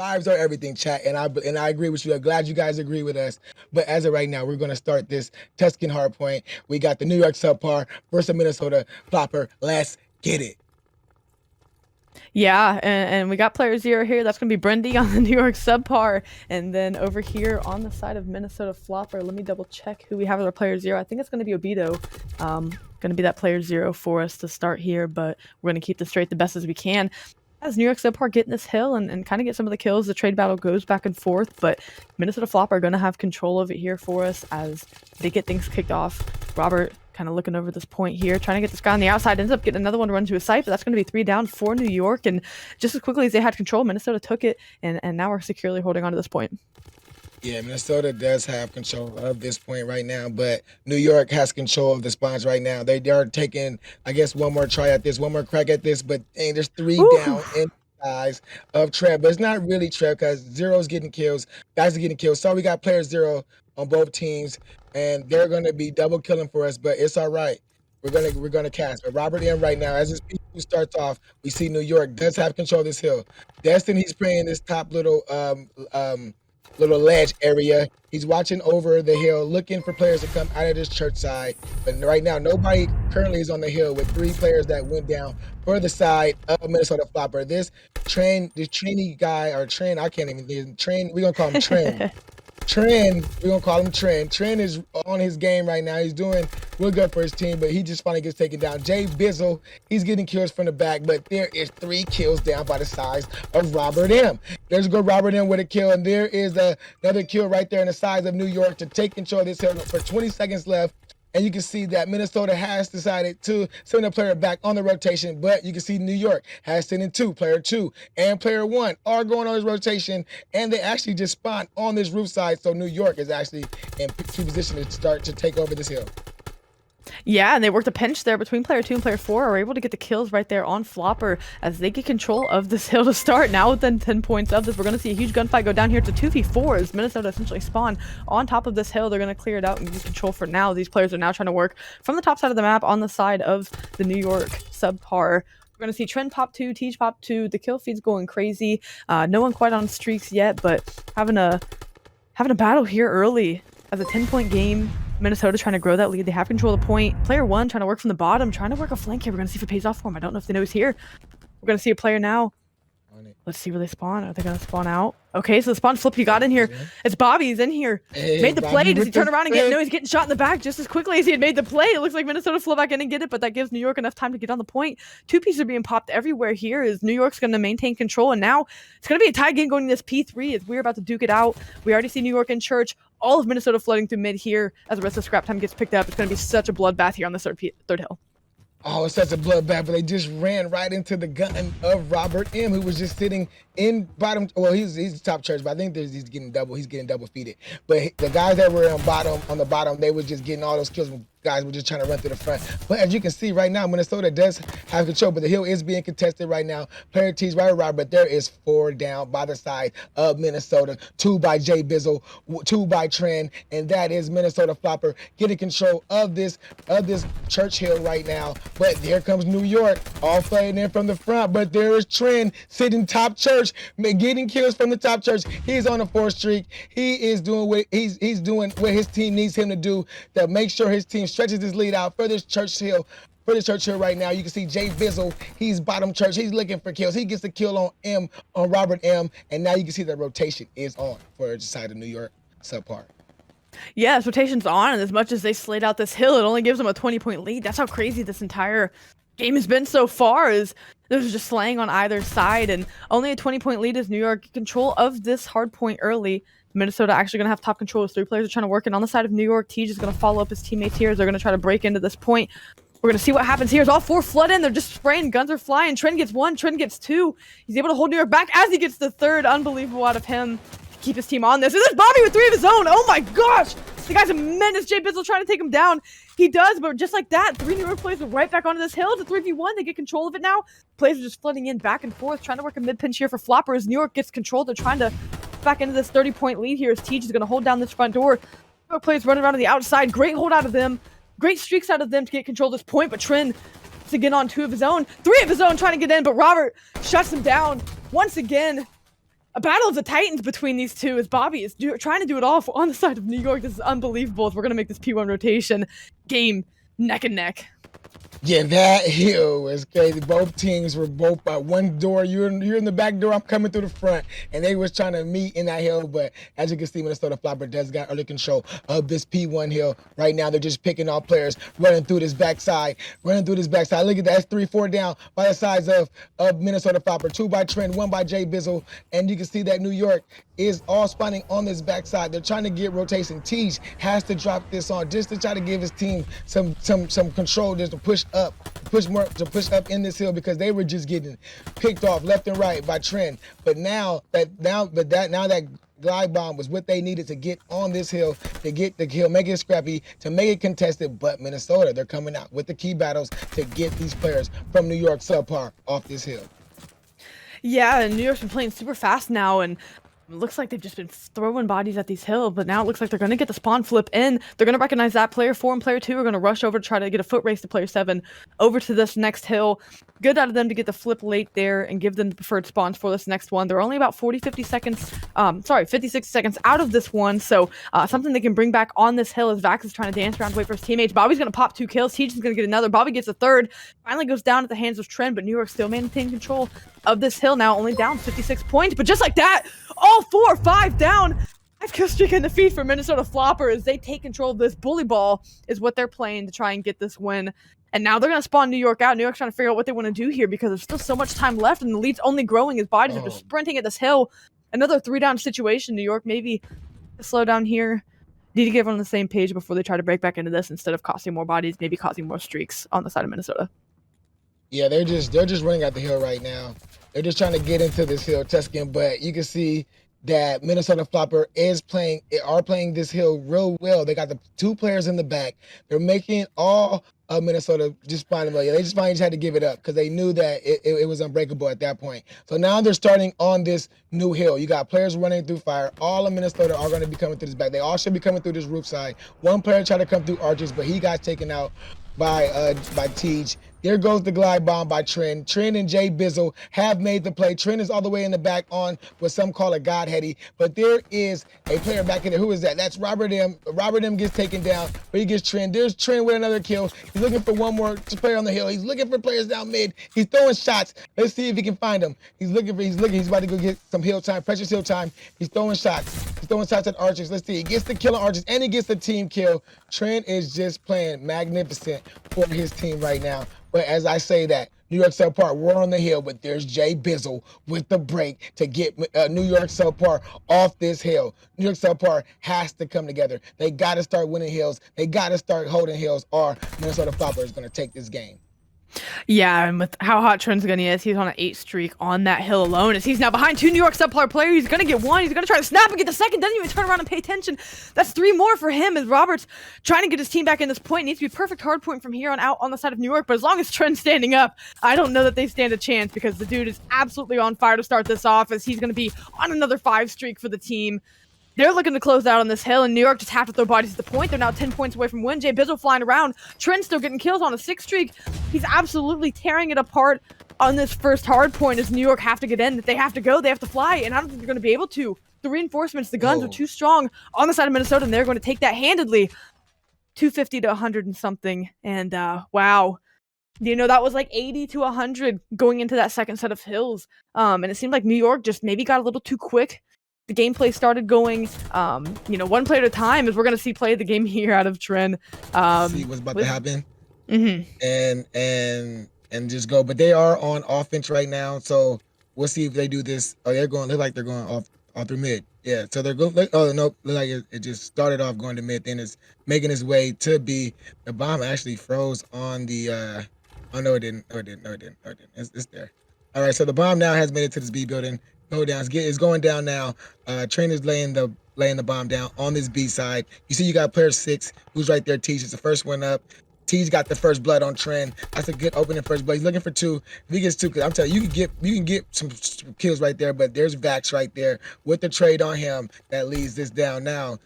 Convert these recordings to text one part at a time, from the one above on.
vibes are everything, chat, and I agree with you. I'm glad you guys agree with us. But as of right now, we're gonna start this Tuscan hardpoint. We got the New York SubPar versus Minnesota Floppr. Let's get it. Yeah, and we got player 0 here. That's going to be Brendy on the New York SubPar. And then over here on the side of Minnesota Floppr, let me double check who we have as our player 0. I think it's going to be Obito. Going to be that player 0 for us to start here, but we're going to keep this straight the best as we can. As New York SubPar getting this hill and kind of get some of the kills, the trade battle goes back and forth, but Minnesota Floppr are going to have control of it here for us as they get things kicked off. Robert kind of looking over this point here, trying to get this guy on the outside, ends up getting another one to run to his site, but that's going to be 3 down for New York, and just as quickly as they had control, Minnesota took it, and now we're securely holding on to this point. Yeah, Minnesota does have control of this point right now, but New York has control of the spawns right now. They are taking, I guess, one more try at this, one more crack at this, but dang, there's 3 down in the eyes of Trev. But it's not really Trev because Zero's getting kills, guys are getting kills. So we got player 0 on both teams, and they're gonna be double killing for us, but it's all right. We're gonna cast. But Robert M right now, as this P2 starts off, we see New York does have control of this hill. Destin, he's playing this top little ledge area. He's watching over the hill, looking for players to come out of this church side. But right now, nobody currently is on the hill with 3 players that went down for the side of Minnesota Floppr. This trainee guy, or Trend, I can't even, Trend, we're gonna call him Trend. Trend, we're gonna call him Trend. Trend is on his game right now. He's doing real good for his team, but he just finally gets taken down. Jay Bizzle, he's getting kills from the back, but there is 3 kills down by the size of Robert M. There's a good Robert M with a kill, and there is another kill right there in the size of New York to take control of this hill for 20 seconds left. And you can see that Minnesota has decided to send a player back on the rotation, but you can see New York has sent in 2. Player 2 and player 1 are going on his rotation, and they actually just spawned on this roof side, so New York is actually in key position to start to take over this hill. Yeah, and they worked a pinch there between player 2 and player 4, are able to get the kills right there on Floppr as they get control of this hill to start. Now within 10 points of this, we're going to see a huge gunfight go down here to 2v4 as Minnesota essentially spawn on top of this hill. They're going to clear it out and get control for now. These players are now trying to work from the top side of the map on the side of the New York SubPar. We're going to see Trend pop 2, Teach pop 2. The kill feed's going crazy. No one quite on streaks yet, but having a battle here early as a 10-point game. Minnesota trying to grow that lead. They have control of the point. Player 1 trying to work from the bottom, trying to work a flank here. We're going to see if it pays off for him. I don't know if they know he's here. We're going to see a player now. Let's see where they spawn. Are they going to spawn out? Okay, so the spawn flip he got in here. It's Bobby. He's in here. Hey, made the Bobby play. Does he turn around and get? No, it. he's getting shot in the back just as quickly as he had made the play. It looks like Minnesota flew back in and get it, but that gives New York enough time to get on the point. 2 pieces are being popped everywhere here as New York's going to maintain control, and now it's going to be a tie game going to this P3 as we're about to duke it out. We already see New York in church. All of Minnesota flooding through mid here as the rest of scrap time gets picked up. It's going to be such a bloodbath here on the third hill. Oh, it's such a bloodbath, but they just ran right into the gun of Robert M, who was just sitting in bottom. Well, he's top church, but I think he's getting double feeded. But the guys that were on the bottom, they was just getting all those kills. Guys were just trying to run through the front. But as you can see right now, Minnesota does have control, but the hill is being contested right now. Player T's right around, but there is 4 down by the side of Minnesota. 2 by Jay Bizzle, 2 by Trend, and that is Minnesota Floppr getting control of this church hill right now. But here comes New York, all flooding in from the front, but there is Trend sitting top church, getting kills from the top church. He's on a 4 streak. He is doing what he's doing what his team needs him to do to make sure his team stretches his lead out for this church hill. Right now, you can see Jay Bizzle. He's bottom church. He's looking for kills. He gets the kill on Robert M. And now you can see the rotation is on for the side of New York SubPar. Yeah, this rotation's on, and as much as they slayed out this hill, it only gives them a 20-point lead. That's how crazy this entire game has been so far, is there's just slaying on either side, and only a 20-point lead as New York control of this hard point early. Minnesota actually going to have top control as 3 players are trying to work in on the side of New York. Tej is going to follow up his teammates here as they're going to try to break into this point. We're going to see what happens here as all 4 flood in. They're just spraying. Guns are flying. Trend gets 1. Trend gets 2. He's able to hold New York back as he gets the 3rd. Unbelievable out of him. Keep his team on this. And there's Bobby with 3 of his own. Oh my gosh. The guy's a menace. Jay Bizzle trying to take him down. He does, but just like that, 3 New York players are right back onto this hill. It's a 3v1. They get control of it now. Players are just flooding in back and forth, trying to work a mid-pinch here for Floppr as New York gets control. They're trying to back into this 30-point lead here as Tej is going to hold down this front door. New York players running around on the outside. Great hold out of them. Great streaks out of them to get control of this point, but Trend to get on 2 of his own. 3 of his own trying to get in, but Robert shuts him down once again. A battle of the titans between these two as Bobby is trying to do it all on the side of New York. This is unbelievable. If we're going to make this P1 rotation game neck and neck. Yeah, that hill was crazy. Both teams were both by one door. You're in the back door. I'm coming through the front, and they was trying to meet in that hill. But as you can see, Minnesota Floppr does got early control of this P1 hill right now. They're just picking off players, running through this backside. Look at that. That's 3-4 down by the sides of Minnesota Floppr. 2 by Trent, 1 by Jay Bizzle, and you can see that New York is all spawning on this backside. They're trying to get rotation. Tej has to drop this on just to try to give his team some control, just to push up in this hill, because they were just getting picked off left and right by Trent. But now that glide bomb was what they needed to get on this hill, to get the hill, make it scrappy, to make it contested. But Minnesota, they're coming out with the key battles to get these players from New York SubPar off this hill. Yeah, and New York's been playing super fast now, and it looks like they've just been throwing bodies at these hills, but now it looks like they're going to get the spawn flip in. They're going to recognize that player 4 and player 2 are going to rush over to try to get a foot race to player 7 over to this next hill. Good out of them to get the flip late there and give them the preferred spawns for this next one. They're only about 56 seconds out of this one, so something they can bring back on this hill as Vax is trying to dance around to wait for his teammates. Bobby's going to pop 2 kills. Tej is going to get another. Bobby gets a third. Finally goes down at the hands of Trent, but New York still maintaining control of this hill now, only down 56 points. But just like that, all 4 or 5 down. 5 kill streak in the feed for Minnesota Floppr as they take control of this. Bully ball is what they're playing to try and get this win. And now they're going to spawn New York out. New York's trying to figure out what they want to do here because there's still so much time left and the lead's only growing as bodies are just sprinting at this hill. Another 3-down situation. New York maybe slow down here. Need to get everyone on the same page before they try to break back into this instead of costing more bodies, maybe causing more streaks on the side of Minnesota. Yeah, they're just running out the hill right now. They're just trying to get into this hill, Tuscan, but you can see that Minnesota Floppr are playing this hill real well. They got the 2 players in the back. They're making all of Minnesota just finally, they just finally had to give it up because they knew that it was unbreakable at that point. So now they're starting on this new hill. You got players running through fire. All of Minnesota are going to be coming through this back. They all should be coming through this roof side. One player tried to come through arches, but he got taken out by Tej. There goes the glide bomb by Trent. Trent and Jay Bizzle have made the play. Trent is all the way in the back on what some call a godheady, but there is a player back in there. Who is that? That's Robert M. Robert M gets taken down, but he gets Trent. There's Trent with another kill. He's looking for one more player on the hill. He's looking for players down mid. He's throwing shots. Let's see if he can find them. He's looking. He's about to go get some hill time, precious hill time. He's throwing shots. He's throwing shots at archers. Let's see. He gets the kill on archers, and he gets the team kill. Trent is just playing magnificent for his team right now. But as I say that, New York SubPar, we're on the hill, but there's Jay Bizzle with the break to get New York SubPar off this hill. New York SubPar has to come together. They got to start winning hills. They got to start holding hills, or Minnesota Floppr is going to take this game. Yeah, and with how hot Trent's gonna is, he's on an 8 streak on that hill alone. As he's now behind 2 New York SubPar players, he's gonna get 1. He's gonna try to snap and get the second. Doesn't even turn around and pay attention. That's 3 more for him. As Robert's trying to get his team back in this point, needs to be perfect hard point from here on out on the side of New York. But as long as Trent's standing up, I don't know that they stand a chance because the dude is absolutely on fire to start this off. As he's gonna be on another 5 streak for the team. They're looking to close out on this hill, and New York just have to throw bodies at the point. They're now 10 points away from win. Jay Bizzle flying around. Trent's still getting kills on a 6 streak. He's absolutely tearing it apart on this first hard point as New York have to get in. They have to go. They have to fly, and I don't think they're going to be able to. The reinforcements, the guns are too strong on the side of Minnesota, and they're going to take that handedly. 250 to 100 and something, and wow. You know, that was like 80 to 100 going into that second set of hills. And it seemed like New York just maybe got a little too quick. The gameplay started going, one play at a time, as we're going to see play the game here out of Trent. See what's about to happen. And just go. But they are on offense right now, so we'll see if they do this. Oh, they're going off through mid. Yeah, so they're going. Oh, no, look like it just started off going to mid, then it's making its way to B. The bomb actually froze on the, oh, no, it didn't. It's there. All right, so the bomb now has made it to this B building. Go down. It's going down now. Trent is laying the bomb down on this B side. You see, you got player 6 who's right there. Tej is the first one up. Tej got the first blood on Trent. That's a good opening first blood. He's looking for 2. If he gets 2, because I'm telling you, you can get some kills right there. But there's Vax right there with the trade on him that leads this down to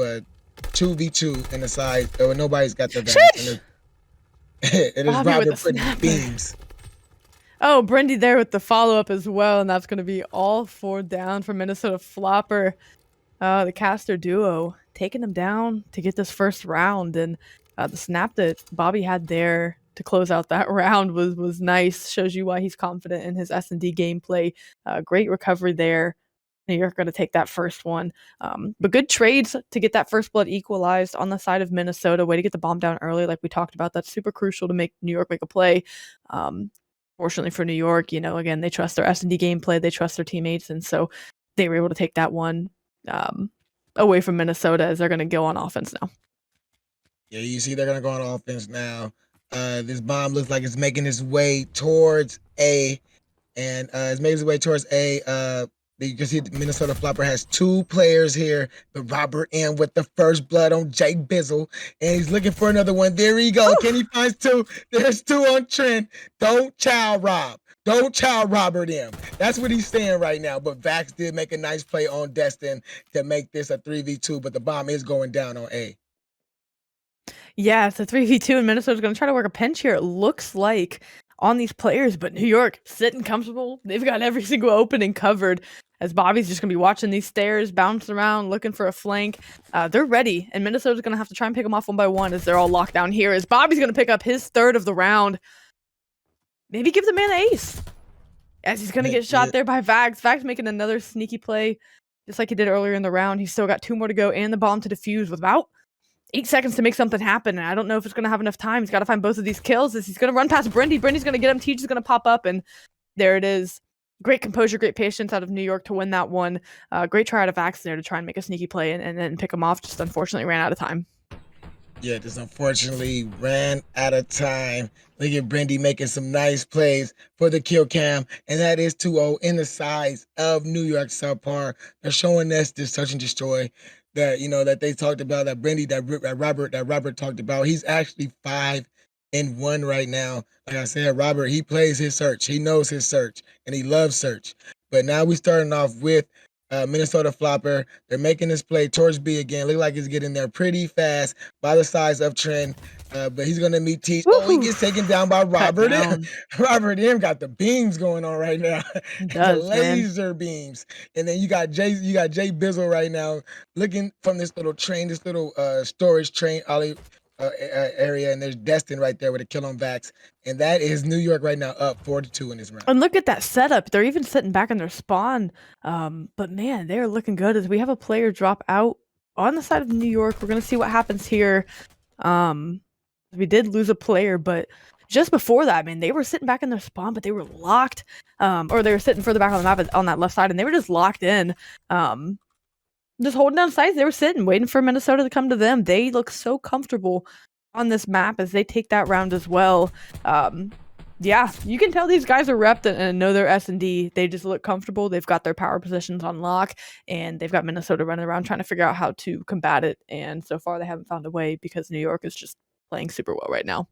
a 2v2 in the side. Nobody's got the Vax. It is Robert putting beams. Oh, Brendy there with the follow-up as well, and that's going to be all 4 down for Minnesota Floppr. The caster duo taking them down to get this first round, and the snap that Bobby had there to close out that round was nice. Shows you why he's confident in his S&D gameplay. Great recovery there. New York going to take that first one. But good trades to get that first blood equalized on the side of Minnesota. Way to get the bomb down early, like we talked about. That's super crucial to make New York make a play. Fortunately for New York, again, they trust their S&D gameplay. They trust their teammates. And so they were able to take that one away from Minnesota as they're going to go on offense now. Yeah, you see they're going to go on offense now. This bomb looks like it's making its way towards A. And it's making its way towards A. You can see Minnesota Floppr has 2 players here. The Robert M with the first blood on Jay Bizzle. And he's looking for another one. There he goes. Can he find 2? There's 2 on Trent. Don't child rob. Don't child Robert M. That's what he's saying right now. But Vax did make a nice play on Destin to make this a 3v2. But the bomb is going down on A. Yeah, it's a 3v2, and Minnesota's going to try to work a pinch here. It looks like on these players, but New York sitting comfortable. They've got every single opening covered as Bobby's just going to be watching these stairs, bouncing around, looking for a flank. They're ready, and Minnesota's going to have to try and pick them off one by one as they're all locked down here, as Bobby's going to pick up his 3rd of the round. Maybe give the man an ace, as he's going to get shot there by Vax. Vax making another sneaky play, just like he did earlier in the round. He's still got 2 more to go and the bomb to defuse with about 8 seconds to make something happen, and I don't know if it's going to have enough time. He's got to find both of these kills. As he's going to run past Brendy. Brendy's going to get him. Teach is going to pop up, and there it is. Great composure, great patience out of New York to win that one. Great try out of Vax there to try and make a sneaky play and then pick him off. Just unfortunately ran out of time. Yeah, just unfortunately ran out of time. Look at Brendy making some nice plays for the kill cam, and that is 2-0 in the size of New York SubPar. They're showing us this search and destroy that that they talked about, that Brendy, that Robert talked about. He's actually 5-1 right now. Like I said, Robert, he plays his search. He knows his search, and he loves search. But now we're starting off with Minnesota Floppr. They're making this play towards B again. Look like he's getting there pretty fast by the size of Trent. But he's going to meet Teach. Oh, he gets taken down by Robert M. Robert M got the beams going on right now. The laser beams. And then you got Jay Bizzle right now looking from this little train, this little storage train area, and there's Destin right there with a kill on Vax. And that is New York right now up 4-2 in this round. And look at that setup. They're even sitting back in their spawn. But man, they're looking good as we have a player drop out on the side of New York. We're going to see what happens here. We did lose a player, but just before that, they were sitting back in their spawn, but they were locked. Or they were sitting further back on the map on that left side, and they were just locked in. Just holding down sights. They were sitting, waiting for Minnesota to come to them. They look so comfortable on this map as they take that round as well. Yeah, you can tell these guys are repped and know their S&D. They just look comfortable. They've got their power positions on lock, and they've got Minnesota running around trying to figure out how to combat it. And so far, they haven't found a way because New York is just playing super well right now.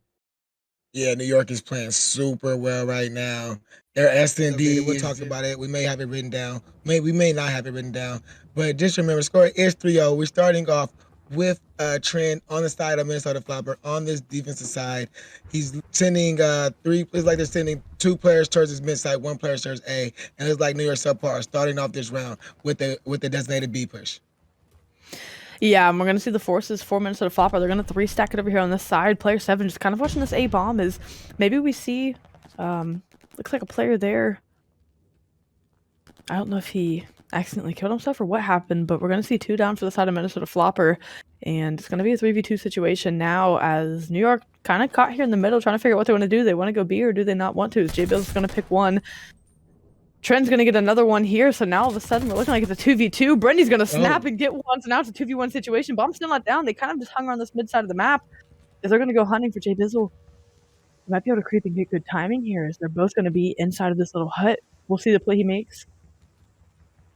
Yeah, New York is playing super well right now. Their S&D, we'll talk about it. We may have it written down. We may not have it written down. But just remember, score is 3-0. We're starting off with Trent on the side of Minnesota Floppr on this defensive side. He's sending it's like they're sending 2 players towards his mid side, 1 player towards A. And it's like New York SubPar starting off this round with the designated B push. Yeah, and we're going to see the forces for Minnesota Floppr. They're going to 3-stack it over here on this side. Player 7 just kind of watching this A bomb is maybe we see, looks like a player there. I don't know if he accidentally killed himself or what happened, but we're going to see 2 down for the side of Minnesota Floppr. And it's going to be a 3v2 situation now as New York kind of caught here in the middle trying to figure out what they want to do. They want to go B or do they not want to? J Bill's going to pick one. Trent's going to get another one here, so now all of a sudden we're looking like it's a 2v2. Brendy's going to snap and get one, so now it's a 2v1 situation. Bomb's still not down. They kind of just hung around this mid side of the map as they're going to go hunting for Jay Bizzle. They might be able to creep and get good timing here as they're both going to be inside of this little hut. We'll see the play he makes.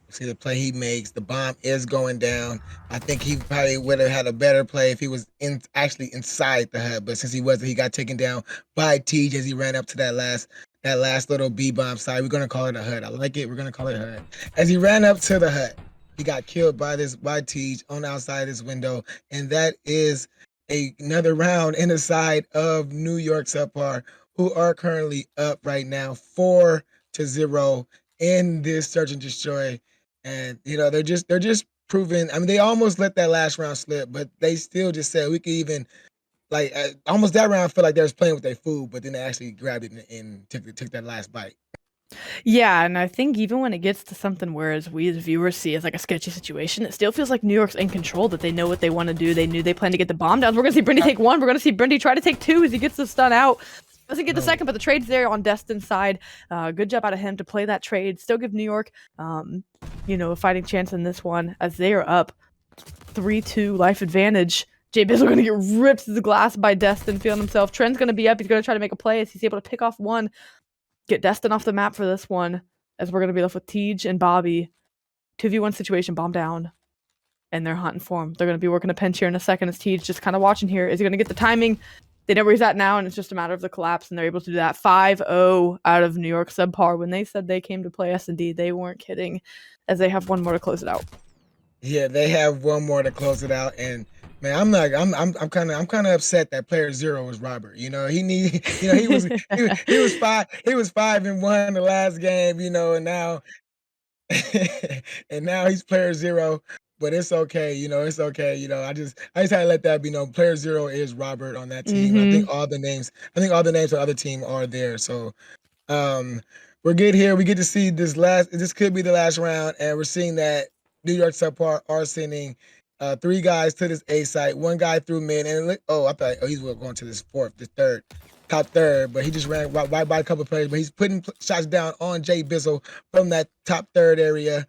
See the play he makes. The bomb is going down. I think he probably would have had a better play if he was actually inside the hut, but since he wasn't, he got taken down by Tej as he ran up to that last little B bomb side. We're gonna call it a hut. I like it. We're gonna call it a hut. As he ran up to the hut, he got killed by Tej on the outside of this window, and that is another round in the side of New York SubPar who are currently up right now 4-0 in this search and destroy. And they're just proving. I mean, they almost let that last round slip, but they still just said we could even almost that round. I feel like they was playing with their food, but then they actually grabbed it and took that last bite. Yeah, and I think even when it gets to something whereas we as viewers see as like a sketchy situation, it still feels like New York's in control, that they know what they want to do. They knew they plan to get the bomb down. We're going to see Brindy take one. We're going to see Brindy try to take two as he gets the stun out. Doesn't get the second, but the trade's there on Destin's side. Good job out of him to play that trade. Still give New York, a fighting chance in this one as they are up 3-2 life advantage. Jay Bizzle going to get ripped to the glass by Destin, feeling himself. Trent's going to be up. He's going to try to make a play as he's able to pick off one. Get Destin off the map for this one, as we're going to be left with Tej and Bobby. 2v1 situation, bomb down. And they're hunting for him. They're going to be working a pinch here in a second as Tej just kind of watching here. Is he going to get the timing? They know where he's at now, and it's just a matter of the collapse, and they're able to do that. 5-0 out of New York SubPar. When they said they came to play S&D, they weren't kidding, as they have one more to close it out. Yeah, they have one more to close it out, and man, I'm kind of upset that player 0 was Robert. He was 5-1 the last game, and now and now he's player 0. But it's okay, it's okay. I just had to let that be known. Player 0 is Robert on that team. I think all the names on the other team are there. So we're good here. We get to see this could be the last round, and we're seeing that New York SubPar are sending 3 guys to this A site, 1 guy through mid, and I thought he's going to this top third, but he just ran right by a couple of players, but he's putting shots down on Jay Bizzle from that top third area.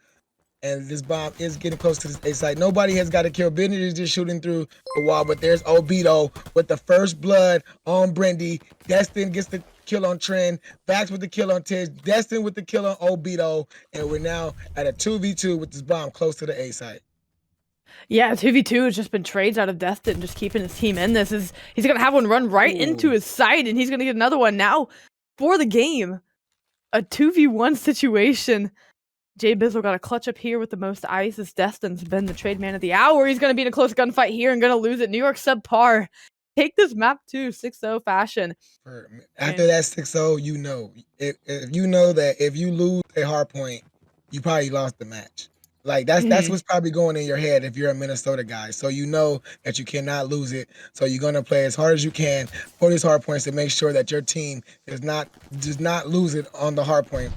And this bomb is getting close to this A site. Nobody has got a kill. Brindy is just shooting through the wall, but there's Obito with the first blood on Brindy. Destin gets the kill on Trend. Vax with the kill on Tiz. Destin with the kill on Obito. And we're now at a 2v2 with this bomb close to the A site. Yeah, 2v2 has just been trades out of Destin, just keeping his team in this. He's going to have one run right into his site, and he's going to get another one now for the game. A 2v1 situation. Jay Bizzle got a clutch up here with the most ice, as Destin's been the trade man of the hour. He's going to be in a close gunfight here and going to lose it. New York SubPar take this map to 6-0 fashion. After that 6-0, if you know that if you lose a hard point, you probably lost the match. Like that's what's probably going in your head if you're a Minnesota guy. So you know that you cannot lose it. So you're gonna play as hard as you can for these hard points to make sure that your team does not lose it on the hard point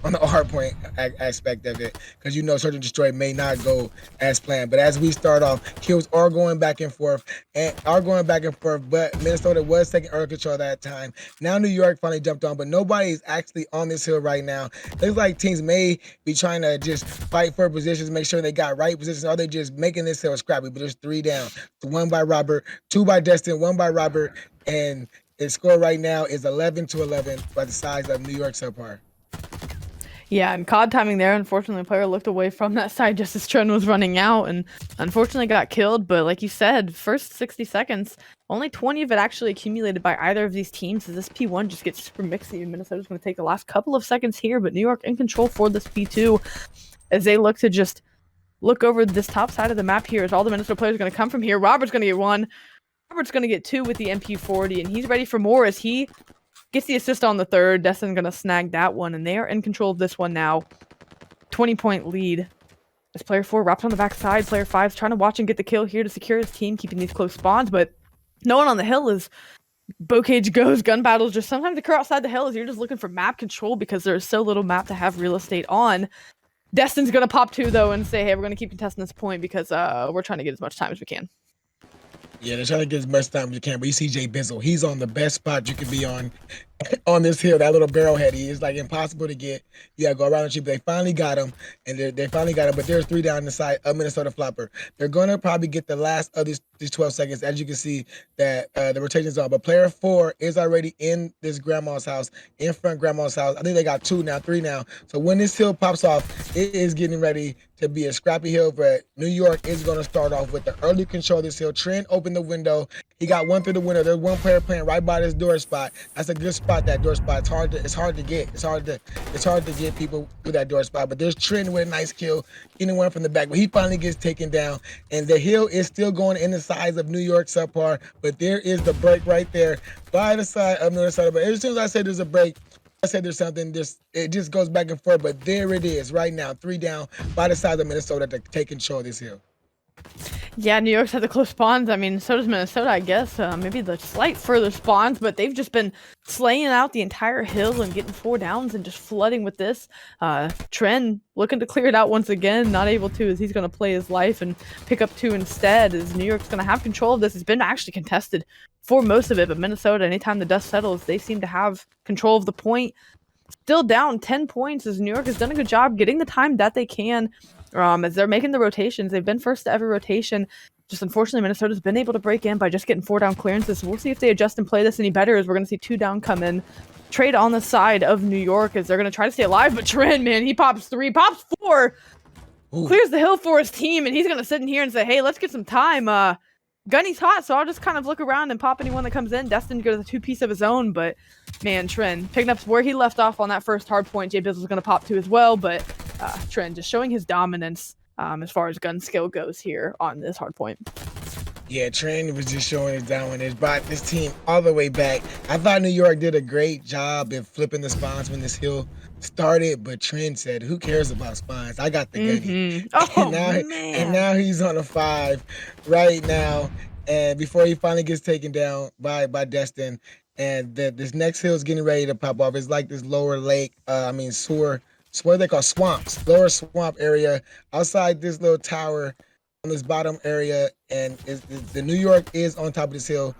aspect of it. Because Search and Destroy may not go as planned. But as we start off, kills are going back and forth, but Minnesota was taking early control at that time. Now New York finally jumped on, but nobody is actually on this hill right now. Looks like teams may be trying to just fight for positions, make sure they got right positions, or they just making this hill scrappy. But there's 3 down. 1 by Robert, 2 by Destin, 1 by Robert, and the score right now is 11-11 by the size of New York SubPar. Yeah, and COD timing there. Unfortunately, the player looked away from that side just as Trent was running out and unfortunately got killed. But like you said, first 60 seconds, only 20 of it actually accumulated by either of these teams, as this P1 just gets super mixy, and Minnesota's going to take the last couple of seconds here. But New York in control for this P2 as they look to just look over this top side of the map here, as all the Minnesota players are going to come from here. Robert's going to get 1. Robert's going to get 2 with the MP40, and he's ready for more as he gets the assist on the third. Destin's going to snag that one, and they are in control of this one now. 20-point lead. As player 4 wraps on the backside, player 5's trying to watch and get the kill here to secure his team, keeping these close spawns, but no one on the hill is Bocage goes. Gun battles just sometimes occur outside the hill as you're just looking for map control because there's so little map to have real estate on. Destin's going to pop 2, though, and say, hey, we're going to keep contesting this point because we're trying to get as much time as we can. Yeah, they're trying to get as much time as you can, but you see Jay Bizzle. He's on the best spot you can be on this hill. That little barrelhead, he is like impossible to get. You gotta go around the tree, but they finally got him, and they finally got him. But there's 3 down the side of Minnesota Floppr. They're gonna probably get the last of these 12 seconds, as you can see that the rotation's on. But player 4 is already in this grandma's house, in front grandma's house. I think they got 2 now, 3 now. So when this hill pops off, it is getting ready to be a scrappy hill, but New York is going to start off with the early control of this hill. Trent opened the window. He got one through the window. There's one player playing right by this door spot. That's a good spot. That door spot. It's hard to get. It's hard to get people through that door spot. But there's Trent with a nice kill, anyone from the back. But he finally gets taken down, and the hill is still going in the size of New York SubPar. But there is the break right there by the side of Minnesota. But as soon as I say there's a break, I said there's something, it just goes back and forth, but there it is right now, 3 down by the side of Minnesota to take control of this hill. Yeah, New York's had the close spawns. I mean, so does Minnesota, I guess. Maybe the slight further spawns, but they've just been slaying out the entire hill and getting 4 downs and just flooding with this. Tren looking to clear it out once again, not able to, as he's going to play his life and pick up 2 instead, as New York's going to have control of this. It's been actually contested for most of it, but Minnesota, anytime the dust settles, they seem to have control of the point. Still down 10 points, as New York has done a good job getting the time that they can. As they're making the rotations, they've been first to every rotation. Just unfortunately, Minnesota's been able to break in by just getting 4 down clearances. So we'll see if they adjust and play this any better, as we're going to see 2 down come in. Trade on the side of New York, as they're going to try to stay alive. But Trent, man, he pops 3, pops 4, clears the hill for his team, and he's going to sit in here and say, hey, let's get some time. Gunny's hot, so I'll just kind of look around and pop anyone that comes in. Destined to go to the 2-piece of his own, but man, Trent picking up where he left off on that first hard point. J Bizzle's going to pop 2 as well, but Trent just showing his dominance as far as gun skill goes here on this hard point. Yeah, Trent was just showing his dominance, brought this team all the way back. I thought New York did a great job in flipping the spawns when this hill started, but Trent said, who cares about spawns? I got the Gunny. Oh, and now he's on a 5 right now, and before he finally gets taken down by Destin, and this next hill is getting ready to pop off. It's like this lower lake, sewer, what they call swamps, lower swamp area outside this little tower on this bottom area, and the New York is on top of this hill.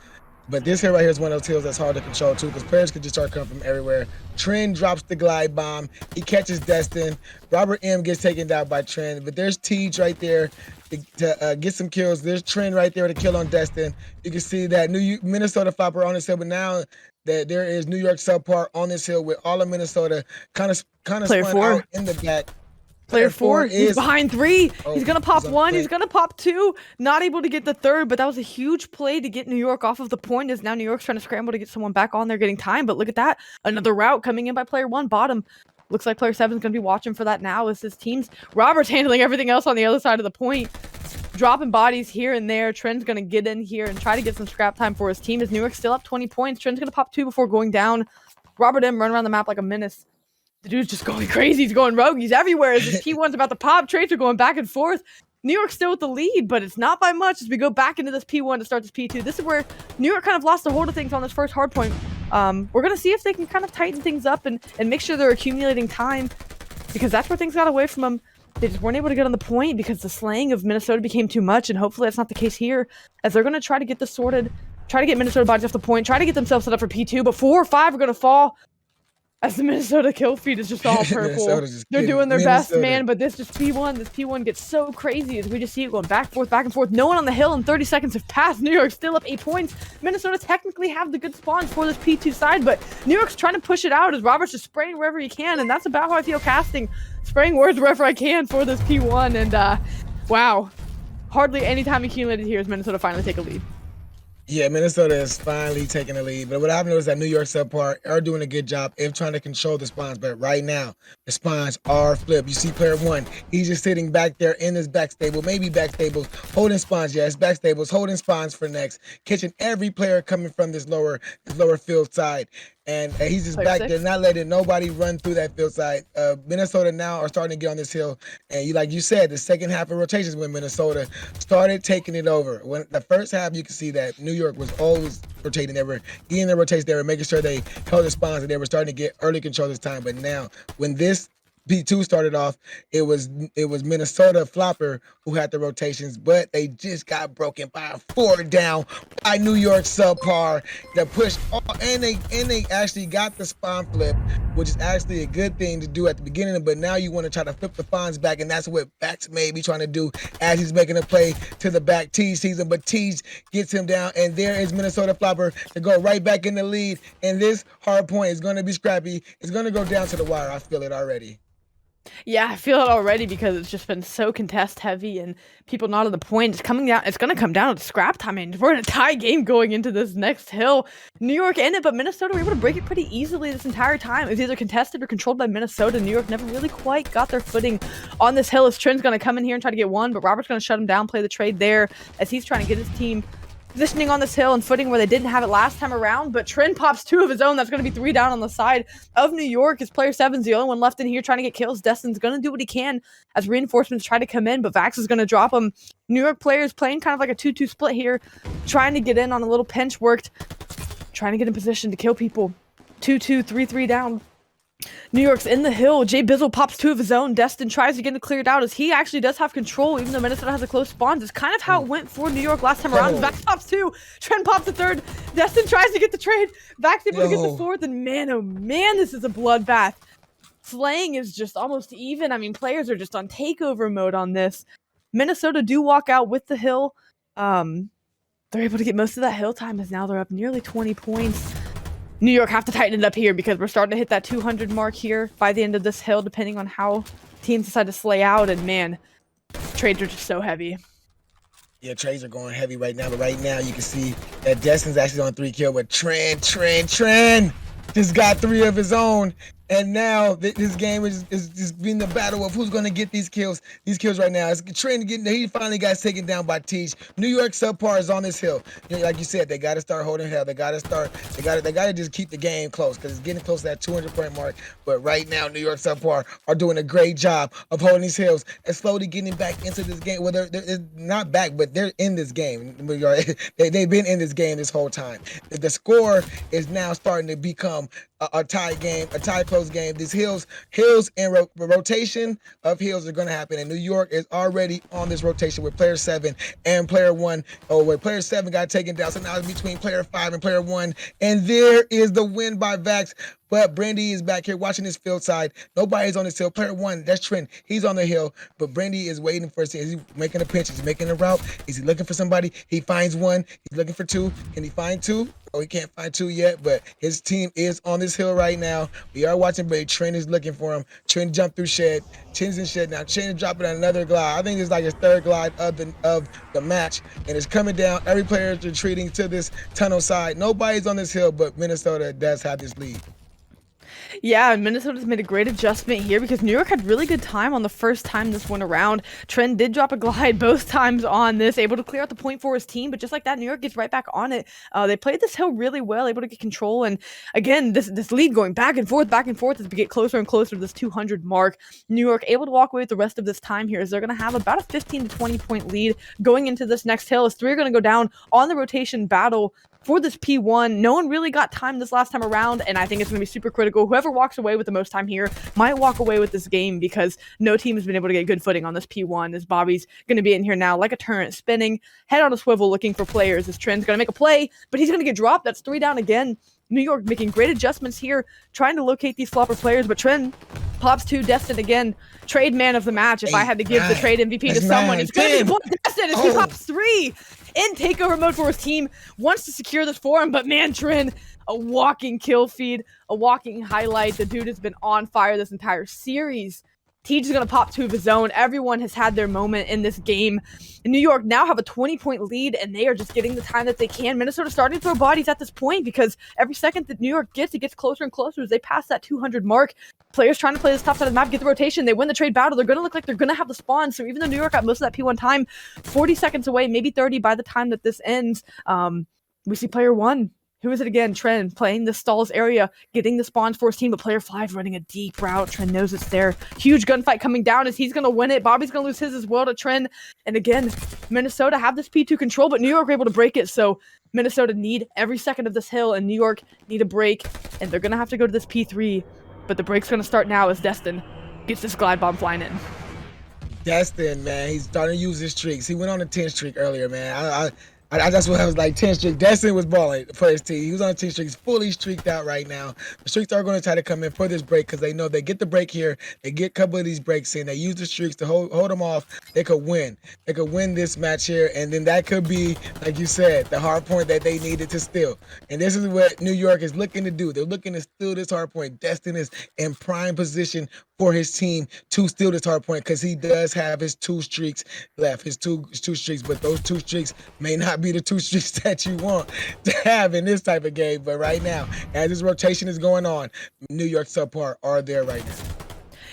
But this hill right here is one of those hills that's hard to control too, because players could just start coming from everywhere. Trent drops the glide bomb. He catches Destin. Robert M gets taken down by Trent. But there's Tej right there to get some kills. There's Trent right there to kill on Destin. You can see that Minnesota Floppr on this hill, but now that there is New York SubPar on this hill with all of Minnesota kind of spun out in the back. Player 4, he's behind 3. He's going to pop 1. He's going to pop 2. Not able to get the 3rd, but that was a huge play to get New York off of the point, as now New York's trying to scramble to get someone back on there getting time. But look at that. Another route coming in by player 1, bottom. Looks like player 7 is going to be watching for that now, as his team's Robert's handling everything else on the other side of the point. Dropping bodies here and there. Trent's going to get in here and try to get some scrap time for his team, as New York's still up 20 points. Trent's going to pop 2 before going down. Robert M run around the map like a menace. The dude's just going crazy. He's going rogue. He's everywhere. As his P1's about to pop. Trades are going back and forth. New York's still with the lead, but it's not by much as we go back into this P1 to start this P2. This is where New York kind of lost the hold of things on this first hard point. We're going to see if they can kind of tighten things up and make sure they're accumulating time, because that's where things got away from them. They just weren't able to get on the point because the slaying of Minnesota became too much, and hopefully that's not the case here, as they're going to try to get this sorted, try to get Minnesota bodies off the point, try to get themselves set up for P2, but 4 or 5 are going to fall. As the Minnesota kill feed is just all purple. They're doing their best, man, but this P1 gets so crazy as we just see it going back and forth. No one on the hill, and 30 seconds have passed. New York's still up 8 points. Minnesota technically have the good spawns for this P2 side, but New York's trying to push it out as Robert's just spraying wherever he can, and that's about how I feel casting. Spraying words wherever I can for this P1, and wow. Hardly any time accumulated here as Minnesota finally take a lead. Yeah, Minnesota is finally taking the lead. But what I've noticed that New York SubPar are doing a good job of trying to control the spawns. But right now, the spawns are flipped. You see player 1, he's just sitting back there in his back stable, maybe back stables, holding spawns. Yes, back stables, holding spawns for next, catching every player coming from this lower field side. And he's just back there, not letting nobody run through that field side. Minnesota now are starting to get on this hill. And like you said, the second half of rotations when Minnesota started taking it over. When the first half, you can see that New York was always rotating. They were getting their rotations. They were making sure they held the spawns, and they were starting to get early control this time. But now, when this P2 started off, it was Minnesota Floppr who had the rotations, but they just got broken by 4 down by New York SubPar. The push, and they actually got the spawn flip, which is actually a good thing to do at the beginning. But now you want to try to flip the spawns back, and that's what Bax may be trying to do as he's making a play to the back. Tej sees him, but Tej gets him down, and there is Minnesota Floppr to go right back in the lead. And this hard point is going to be scrappy. It's going to go down to the wire. I feel it already. Yeah, I feel it already because it's just been so contest heavy and people not on the point. It's coming down. It's going to come down to scrap time. I mean, we're in a tie game going into this next hill. New York in it, but Minnesota were able to break it pretty easily this entire time. It was either contested or controlled by Minnesota. New York never really quite got their footing on this hill as Trent's going to come in here and try to get one, but Robert's going to shut him down, play the trade there as he's trying to get his team positioning on this hill and footing where they didn't have it last time around, but Trent pops 2 of his own. That's going to be 3 down on the side of New York. His player 7's the only one left in here trying to get kills. Destin's going to do what he can as reinforcements try to come in, but Vax is going to drop him. New York players playing kind of like a 2-2 split here, trying to get in on a little pinch worked, trying to get in position to kill people. 2-2, 3-3 down. New York's in the hill. Jay Bizzle pops 2 of his own. Destin tries to get it cleared out as he actually does have control, even though Minnesota has a close spawn. It's kind of how it went for New York last time around. Vax pops 2. Trent pops the 3rd. Destin tries to get the trade. Vax able to get the 4th. And man, oh man, this is a bloodbath. Slaying is just almost even. I mean, players are just on takeover mode on this. Minnesota do walk out with the hill. They're able to get most of that hill time as now they're up nearly 20 points. New York have to tighten it up here because we're starting to hit that 200 mark here by the end of this hill, depending on how teams decide to slay out. And man, trades are just so heavy. Yeah, trades are going heavy right now, but right now you can see that Destin's actually on 3 kill, but Trent just got 3 of his own. And now this game is just being the battle of who's going to get these kills right now. It's Trent he finally got taken down by Teach. New York SubPar is on this hill. You know, like you said, they got to start holding hell. They got to just keep the game close because it's getting close to that 200-point mark. But right now, New York SubPar are doing a great job of holding these hills and slowly getting back into this game. Well, they're not back, but they're in this game. They've been in this game this whole time. The score is now starting to become a tie game, a tie close game. These hills and rotation of hills are going to happen, and New York is already on this rotation with player 7 and player 1. Oh, wait, player 7 got taken down, so now it's between player 5 and player 1, and there is the win by Vax. But Brandy is back here watching this field side. Nobody's on this hill. Player 1, that's Trent. He's on the hill, but Brandy is waiting for us. Is he making a pinch? Is he making a route? Is he looking for somebody? He finds 1. He's looking for 2. Can he find 2? Oh, he can't find 2 yet, but his team is on this hill right now. We are watching, but Trent is looking for him. Trent jumped through shed. Chin's in shed now. Chin is dropping on another glide. I think it's like his 3rd glide of the match, and it's coming down. Every player is retreating to this tunnel side. Nobody's on this hill, but Minnesota does have this lead. Yeah, Minnesota's made a great adjustment here because New York had really good time on the first time this went around. Trent did drop a glide both times on this, able to clear out the point for his team, but just like that, New York gets right back on it. They played this hill really well, able to get control, and again, this lead going back and forth as we get closer and closer to this 200 mark. New York able to walk away with the rest of this time here as they're going to have about a 15 to 20 point lead going into this next hill as 3 are going to go down on the rotation battle for this P1. No one really got time this last time around, and I think it's going to be super critical. Whoever walks away with the most time here might walk away with this game because no team has been able to get good footing on this P1 as Bobby's going to be in here now like a turret spinning, head on a swivel looking for players as Trent's going to make a play, but he's going to get dropped. That's 3 down again. New York making great adjustments here, trying to locate these Floppr players, but Trent pops 2. Destin again, trade man of the match. If I had to give the trade MVP to someone, it's going to be Destin as he pops 3 in takeover mode for his team. Wants to secure this for him, but man, Trent, a walking kill feed, a walking highlight. The dude has been on fire this entire series. Teej is going to pop 2 of his own. Everyone has had their moment in this game. New York now have a 20-point lead, and they are just getting the time that they can. Minnesota starting to throw bodies at this point because every second that New York gets, it gets closer and closer as they pass that 200 mark. Players trying to play this top side of the map, get the rotation. They win the trade battle. They're going to look like they're going to have the spawn. So even though New York got most of that P1 time, 40 seconds away, maybe 30 by the time that this ends, we see player 1. Who is it again? Trent playing the stalls area, getting the spawns for his team, but player 5 running a deep route. Trent knows it's there. Huge gunfight coming down as he's going to win it. Bobby's going to lose his as well to Trent. And again, Minnesota have this P2 control, but New York are able to break it. So Minnesota need every second of this hill, and New York need a break. And they're going to have to go to this P3. But the break's going to start now as Destin gets this glide bomb flying in. Destin, man, he's starting to use his streaks. He went on a 10 streak earlier, man. That's what I was like. 10 streak. Destin was balling for his team. He was on 10 streaks, fully streaked out right now. The streaks are going to try to come in for this break because they know they get the break here. They get a couple of these breaks in. They use the streaks to hold them off. They could win. They could win this match here, and then that could be, like you said, the hard point that they needed to steal. And this is what New York is looking to do. They're looking to steal this hard point. Destin is in prime position for his team to steal this hard point because he does have his 2 streaks left, his two streaks, but those 2 streaks may not be the 2 streaks that you want to have in this type of game. But right now, as this rotation is going on, New York SubPar are there right now.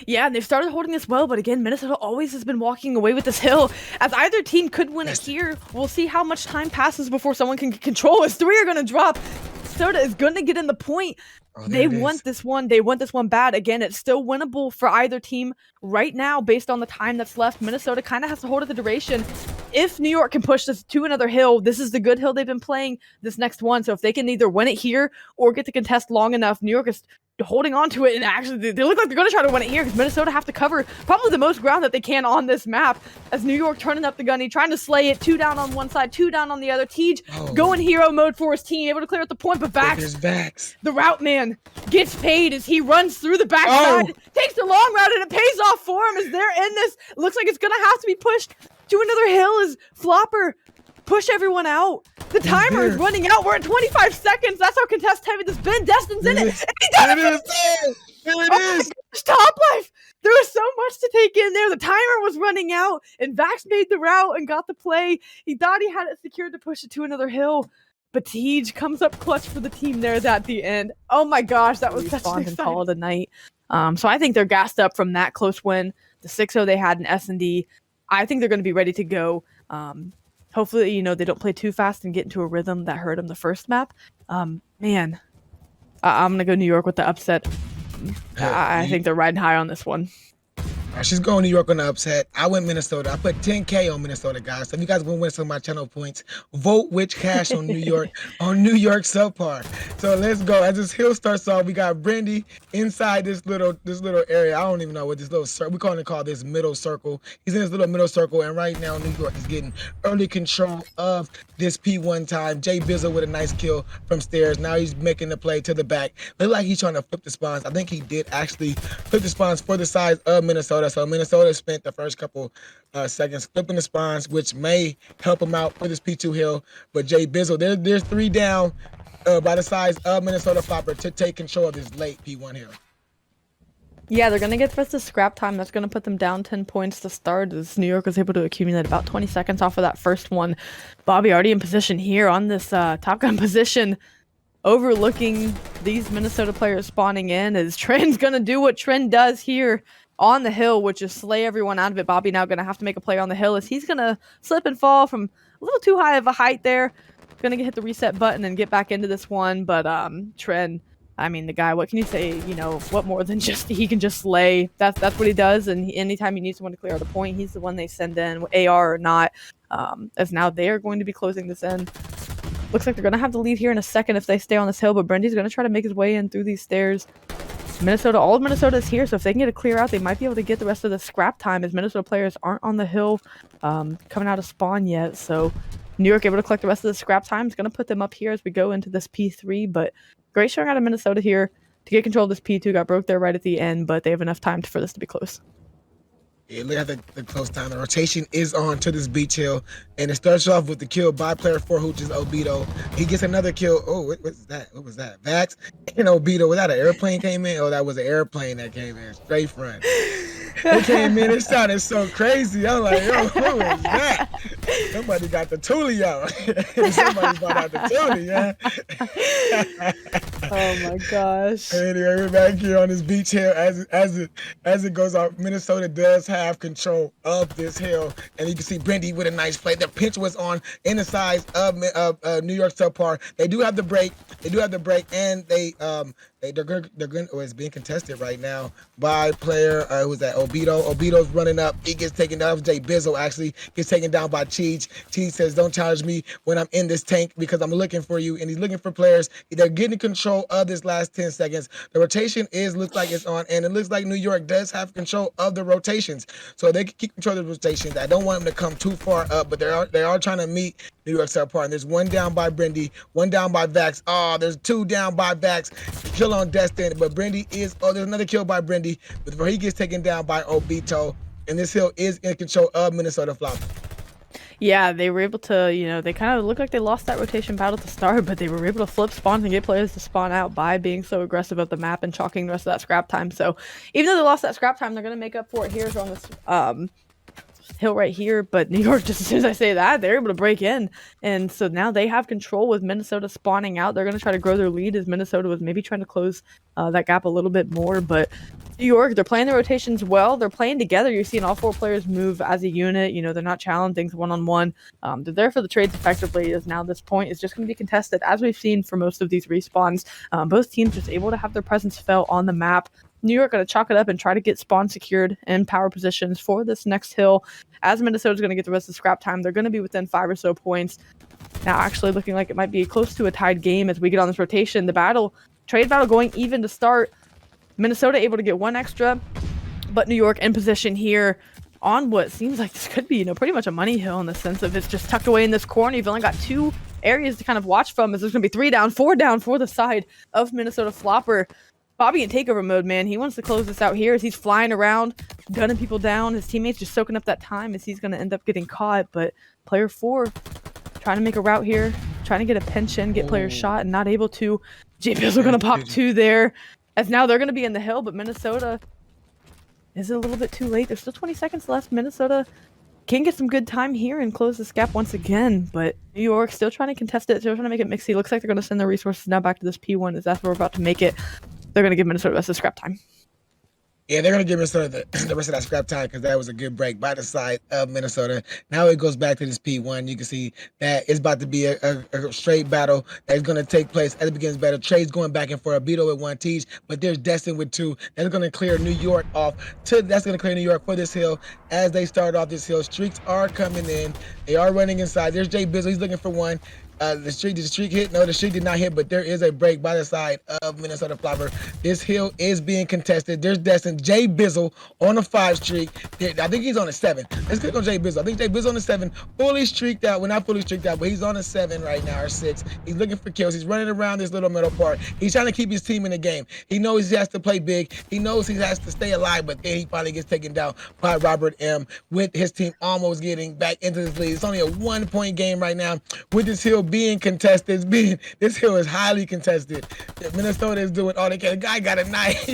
Yeah, and they've started holding this well, but again, Minnesota always has been walking away with this hill. As either team could win it here, we'll see how much time passes before someone can control as 3 are going to drop. Minnesota is going to get in the point. They want this one. They want this one bad. Again, it's still winnable for either team right now based on the time that's left. Minnesota kind of has to hold it the duration. If New York can push this to another hill, this is the good hill they've been playing this next one. So if they can either win it here or get to contest long enough, New York is holding on to it, and actually they look like they're going to try to win it here because Minnesota have to cover probably the most ground that they can on this map as New York turning up the gunny, trying to slay it. 2 down on one side, 2 down on the other. Tej going hero mode for his team, able to clear out the point, but Vax, the route man, gets paid as he runs through the backside, takes the long route, and it pays off for him as they're in this. Looks like it's going to have to be pushed to another hill as Floppr push everyone out. The timer is running out. We're at 25 seconds. That's how contest heavy this has been. Destin's in it. And he done it. There it is. Top life. There was so much to take in there. The timer was running out, and Vax made the route and got the play. He thought he had it secured to push it to another hill, but Tej comes up clutch for the team there at the end. Oh my gosh, that was such an exciting call of the night. So I think they're gassed up from that close win. The 6-0 they had in S&D. I think they're going to be ready to go. Hopefully, they don't play too fast and get into a rhythm that hurt them the first map. I'm going to go New York with the upset. I think they're riding high on this one. She's going New York on the upset. I went Minnesota. I put 10K on Minnesota, guys. So if you guys want to win some of my channel points, vote which cash on New York SubPar. So let's go. As this hill starts off, we got Brandy inside this little area. I don't even know what this little circle. We call this middle circle. He's in this little middle circle, and right now New York is getting early control of this P1 time. Jay Bizzle with a nice kill from stairs. Now he's making the play to the back. Look like he's trying to flip the spawns. I think he did actually flip the spawns for the size of Minnesota. So Minnesota spent the first couple seconds flipping the spawns, which may help him out for this P2 hill. But Jay Bizzle, there's 3 down by the size of Minnesota Floppr to take control of this late P1 hill. Yeah, they're going to get the rest of scrap time. That's going to put them down 10 points to start as New York was able to accumulate about 20 seconds off of that first one. Bobby already in position here on this Top Gun position, overlooking these Minnesota players spawning in as Trend's going to do what Trend does here on the hill, which is slay everyone out of it. Bobby now going to have to make a play on the hill as he's going to slip and fall from a little too high of a height there. Going to hit the reset button and get back into this one. But Trend, I mean, the guy, what can you say? What more than just he can just slay. That's what he does. And anytime he needs someone to clear out a point, he's the one they send in, AR or not. As now they are going to be closing this in. Looks like they're going to have to leave here in a second if they stay on this hill. But Brendy's going to try to make his way in through these stairs. All of Minnesota is here, so if they can get a clear out, they might be able to get the rest of the scrap time as Minnesota players aren't on the hill coming out of spawn yet. So New York able to collect the rest of the scrap time. It's going to put them up here as we go into this P3, but great showing out of Minnesota here to get control of this P2. Got broke there right at the end, but they have enough time for this to be close. Yeah, look at the close time. The rotation is on to this beach hill, and it starts off with the kill by player 4, which is Obito. He gets another kill. Oh, what's that? What was that? Vax and Obito. Was that an airplane came in? Oh, that was an airplane that came in. Straight front. It came in. It sounded so crazy. I'm like, yo, what was that? Somebody got the Thule out. Somebody brought out the Thule, yeah. Oh my gosh. Anyway, we're back here on this beach hill as it goes off. Minnesota does have control of this hill, and you can see Brendy with a nice play. The pinch was on in the size of New York SubPar. They do have the break. And they're going. It's being contested right now by player who's that? Obito. Obito's running up. He gets taken down. Jay Bizzle actually gets taken down by Tej. Tej says, "Don't challenge me when I'm in this tank because I'm looking for you." And he's looking for players. They're getting control control of this last 10 seconds. The rotation looks like it's on, and it looks like New York does have control of the rotations. So they can keep control of the rotations. I don't want them to come too far up, but they are trying to meet New York SubPar. And there's one down by Brindy, one down by Vax. Oh, there's two down by Vax. Kill on Destin, but Brindy is, there's another kill by Brindy before he gets taken down by Obito. And this hill is in control of Minnesota Floppr. Yeah, they were able to, they kind of looked like they lost that rotation battle to start, but they were able to flip spawns and get players to spawn out by being so aggressive at the map and chalking the rest of that scrap time. So even though they lost that scrap time, they're going to make up for it here on this hill right here. But New York, just as soon as I say that, they're able to break in. And so now they have control with Minnesota spawning out. They're going to try to grow their lead as Minnesota was maybe trying to close that gap a little bit more. But New York, they're playing the rotations well. They're playing together. You're seeing all four players move as a unit. They're not challenging things one-on-one. They're there for the trades effectively, as now this point is just going to be contested, as we've seen for most of these respawns. Both teams just able to have their presence felt on the map. New York going to chalk it up and try to get spawn secured in power positions for this next hill. As Minnesota's going to get the rest of the scrap time, they're going to be within 5 or so points. Now actually looking like it might be close to a tied game as we get on this rotation. The trade battle going even to start. Minnesota able to get one extra, but New York in position here on what seems like this could be, pretty much a money hill in the sense of it's just tucked away in this corner. You've only got 2 areas to kind of watch from, as there's going to be 3 down, 4 down for the side of Minnesota Floppr. Bobby in takeover mode, man. He wants to close this out here as he's flying around, gunning people down. His teammates just soaking up that time as he's going to end up getting caught. But player 4 trying to make a route here, trying to get a pension, get players shot, and not able to. JPL's going to pop 2 there. As now they're going to be in the hill, but Minnesota is a little bit too late. There's still 20 seconds left. Minnesota can get some good time here and close this gap once again, but New York still trying to contest it, still trying to make it mixy. Looks like they're going to send their resources now back to this P1 as that's where we're about to make it. They're going to give Minnesota the rest of the scrap time. Yeah, they're going to give Minnesota the rest of that scrap time because that was a good break by the side of Minnesota. Now it goes back to this P1. You can see that it's about to be a straight battle that's going to take place at the beginning of the battle. Trades going back and forth. Beto with 1 teach, but there's Destin with 2. That's going to clear New York off. That's going to clear New York for this hill as they start off this hill. Streaks are coming in. They are running inside. There's Jay Bizzle. He's looking for 1. Did the streak hit? No, the streak did not hit, but there is a break by the side of Minnesota Floppr. This hill is being contested. There's Destin, Jay Bizzle on a 5 streak. I think he's on a 7. Let's click on Jay Bizzle. I think Jay Bizzle on a 7, fully streaked out. Well, not fully streaked out, but he's on a 7 right now, or 6. He's looking for kills. He's running around this little middle part. He's trying to keep his team in the game. He knows he has to play big. He knows he has to stay alive, but then he finally gets taken down by Robert M. with his team almost getting back into this lead. It's only a 1-point game right now with this hill being contested. This hill is highly contested. Minnesota is doing all they can. The guy got a knife.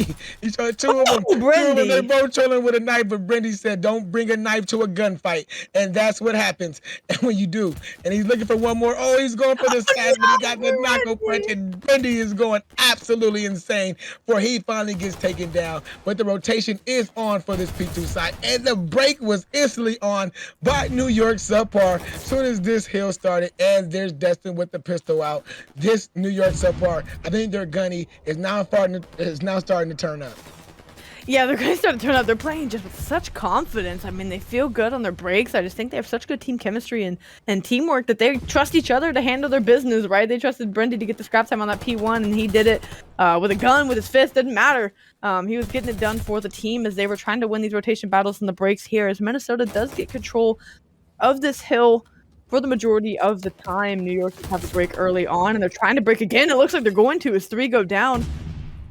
He's trying 2 of them. 2 of them, they both trolling with a knife, but Brindy said, don't bring a knife to a gunfight. And that's what happens when you do. And he's looking for 1 more. Oh, he's going for the stab, but he got the knockout punch, and Brindy is going absolutely insane for he finally gets taken down. But the rotation is on for this P2 side, and the break was instantly on by New York SubPar as soon as this hill started, and there's Destin with the pistol out. This New York SubPar, I think their gunny is now starting to turn up. Yeah, they're going to start to turn up. They're playing just with such confidence. I mean, they feel good on their breaks. I just think they have such good team chemistry and teamwork that they trust each other to handle their business, right? They trusted Brindy to get the scrap time on that P1, and he did it with a gun, with his fist. Didn't matter. He was getting it done for the team as they were trying to win these rotation battles in the breaks here. As Minnesota does get control of this hill for the majority of the time. New York just have a break early on, and they're trying to break again. It looks like they're going to as 3 go down.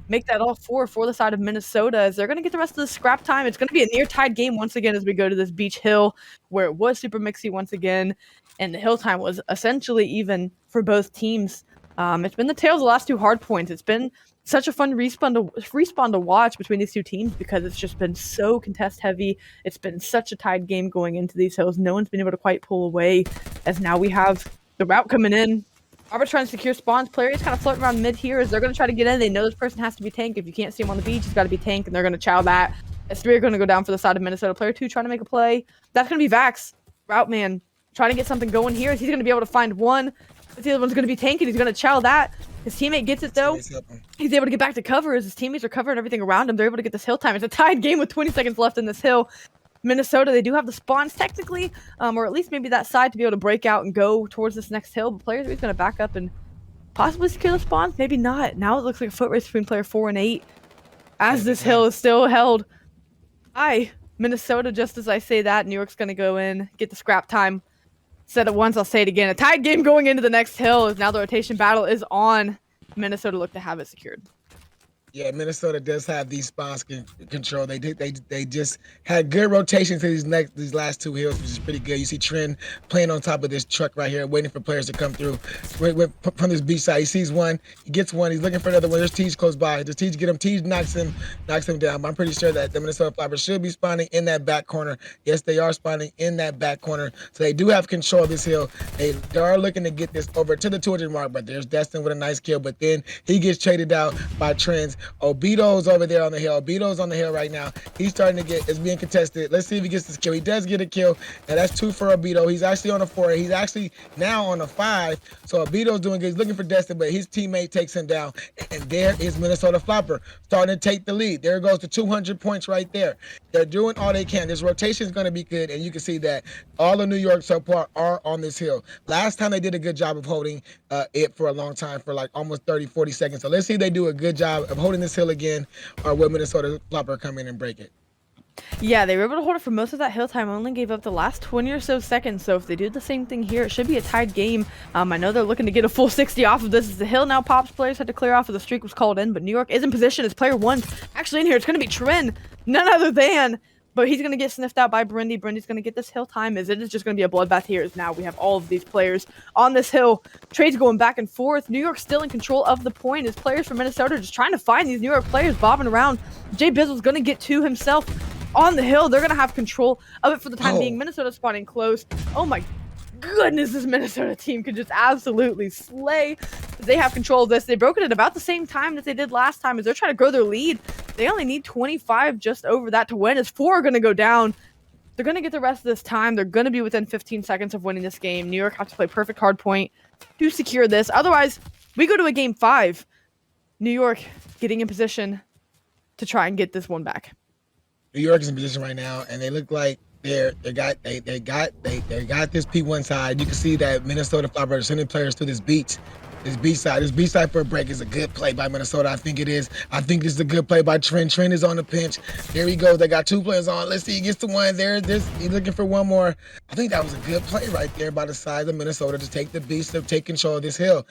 Make that all 4 for the side of Minnesota as they're going to get the rest of the scrap time. It's going to be a near tied game once again as we go to this beach hill where it was super mixy once again, and the hill time was essentially even for both teams. It's been the tails of the last 2 hard points. It's been such a fun respawn to watch between these 2 teams because it's just been so contest heavy. It's been such a tied game going into these hills. No one's been able to quite pull away as now we have the route coming in. Robert's trying to secure spawns. Players kind of floating around mid here as they're going to try to get in. They know this person has to be tank. If you can't see him on the beach, he's got to be tank, and they're going to chow that. As 3 are going to go down for the side of Minnesota. Player 2 trying to make a play. That's going to be Vax. Route man trying to get something going here. He's going to be able to find 1. The other one's going to be tanking. He's going to chow that. His teammate gets it, though. He's able to get back to cover as his teammates are covering everything around him. They're able to get this hill time. It's a tied game with 20 seconds left in this hill. Minnesota, they do have the spawns technically, or at least maybe that side to be able to break out and go towards this next hill. But player 3 is going to back up and possibly secure the spawns, maybe not. Now it looks like a foot race between player 4 and 8 as this hill is still held by Minnesota. Just as I say that, New York's going to go in, get the scrap time. Said it once, I'll say it again. A tied game going into the next hill as now the rotation battle is on. Minnesota look to have it secured. Yeah, Minnesota does have these spawns control. They just had good rotations to these last two hills, which is pretty good. You see Trent playing on top of this truck right here, waiting for players to come through from this beach side. He sees one, he gets one, he's looking for another one. There's Teej close by. Does Teej get him? Teej knocks him down. I'm pretty sure that the Minnesota Floppr should be spawning in that back corner. Yes, they are spawning in that back corner. So they do have control of this hill. They are looking to get this over to the 200 mark, but there's Destin with a nice kill, but then he gets traded out by Trends. Obito's over there on the hill. Obito's on the hill right now. He's starting to it's being contested. Let's see if he gets this kill. He does get a kill, and that's 2 for Obito. He's actually on a 4. He's actually now on a 5. So Obito's doing good. He's looking for Destin, but his teammate takes him down. And there is Minnesota Floppr starting to take the lead. There goes the 200 points right there. They're doing all they can. This rotation is going to be good, and you can see that all of New York SubPar are on this hill. Last time they did a good job of holding it for a long time, for like almost 30, 40 seconds. So let's see if they do a good job of holding this hill again, or will Minnesota Floppr come in and break it? Yeah, they were able to hold it for most of that hill time. Only gave up the last 20 or so seconds. So if they do the same thing here, it should be a tied game. I know they're looking to get a full 60 off of this. As the hill now pops, players had to clear off as the streak was called in. But New York is in position as player 1 actually in here. It's going to be Tren, none other than. But he's going to get sniffed out by Brindy. Brindy's going to get this hill time, as it is just going to be a bloodbath here. As now we have all of these players on this hill. Trades going back and forth. New York still in control of the point, as players from Minnesota are just trying to find these New York players bobbing around. Jay Bizzle's going to get 2 himself on the hill. They're going to have control of it for the time being. Minnesota spawning close. Oh my goodness, this Minnesota team could just absolutely slay. They have control of this. They broke it at about the same time that they did last time, as they're trying to grow their lead. They only need 25 just over that to win, as 4 are going to go down. They're going to get the rest of this time. They're going to be within 15 seconds of winning this game. New York have to play perfect hard point to secure this. Otherwise, we go to a game 5. New York getting in position to try and get this one back. New York is in position right now, and they look like they got this P1 side. You can see that Minnesota Floppr are sending players to this beach side. This beach side for a break is a good play by Minnesota. I think it is. I think this is a good play by Trent. Trent is on the pinch. There he goes. They got 2 players on. Let's see. He gets to one. He's looking for one more. I think that was a good play right there by the side of Minnesota to take the beach, to take control of this hill.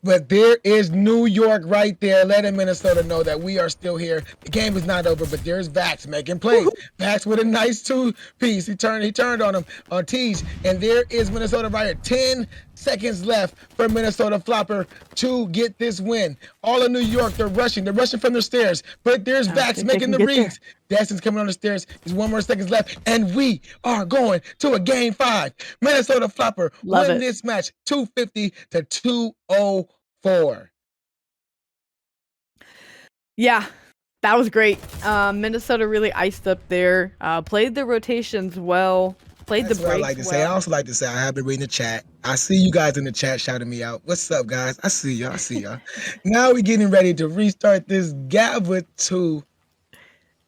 But there is New York right there, letting Minnesota know that we are still here. The game is not over, but there's Vax making plays. Vax with a nice 2-piece. He turned on him on Teej, and there is Minnesota right here. 10 seconds left for Minnesota Floppr to get this win. All of New York, they're rushing from the stairs, but there's Vax making the reads. Destin's coming on the stairs. There's 1 more seconds left, and we are going to a game 5. Minnesota Floppr win this match 250 to 204. Yeah, that was great. Minnesota really iced up there. Played the rotations well. Played That's the breaks what I like to say. I also like to say I have been reading the chat. I see you guys in the chat shouting me out. What's up, guys? I see y'all. Now we're getting ready to restart this Gabba 2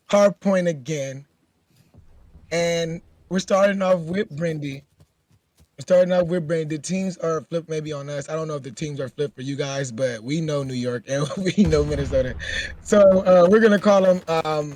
hard point again. And we're starting off with Brindy. The teams are flipped maybe on us. I don't know if the teams are flipped for you guys, but we know New York and we know Minnesota. So we're gonna call them.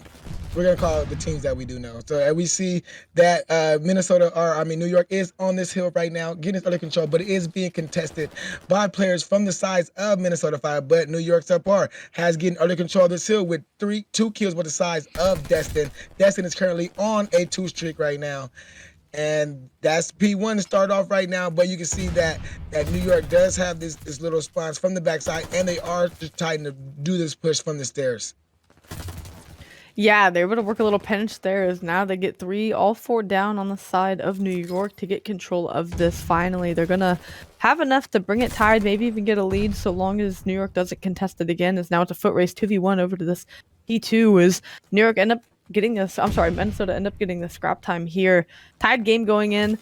We're gonna call the teams that we do know. So we see that New York is on this hill right now, getting this under control, but it is being contested by players from the sides of Minnesota Fire. But New York SubPar has getting under control of this hill with 2 kills with the size of Destin. Destin is currently on a 2 streak right now. And that's P1 to start off right now, but you can see that New York does have this little spawns from the backside, and they are just trying to do this push from the stairs. Yeah, they're able to work a little pinch there, as now they get 3, all 4 down on the side of New York to get control of this. Finally, they're gonna have enough to bring it tied, maybe even get a lead, so long as New York doesn't contest it again. As now it's a foot race 2v1 over to this P2, as New York Minnesota end up getting the scrap time here. Tied game going in.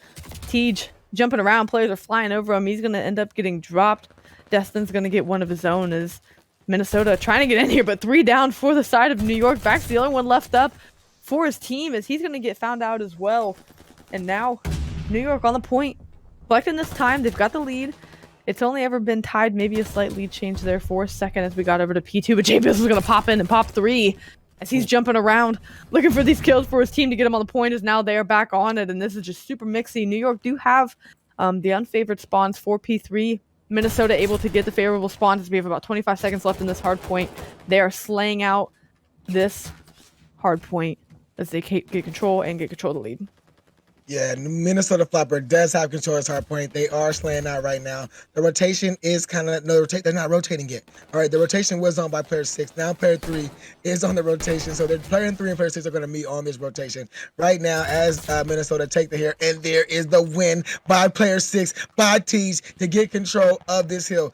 Teej jumping around. Players are flying over him. He's going to end up getting dropped. Destin's going to get one of his own, as Minnesota trying to get in here, but 3 down for the side of New York. Vax the only one left up for his team, as he's going to get found out as well. And now New York on the point. Collecting this time. They've got the lead. It's only ever been tied, maybe a slight lead change there for a second as we got over to P2, but JBiz is going to pop in and pop 3 as he's jumping around, looking for these kills for his team to get him on the point, as now they are back on it, and this is just super mixy. New York do have the unfavored spawns for P3. Minnesota able to get the favorable spawns as we have about 25 seconds left in this hard point. They are slaying out this hard point as they get control and get control of the lead. Yeah, Minnesota Floppr does have control of his hard point. They are slaying out right now. The rotation is kind of they're not rotating yet. All right, the rotation was on by player 6. Now player 3 is on the rotation. So player 3 and player 6 are going to meet on this rotation right now as Minnesota take the hill. And there is the win by player 6 by Teej to get control of this hill.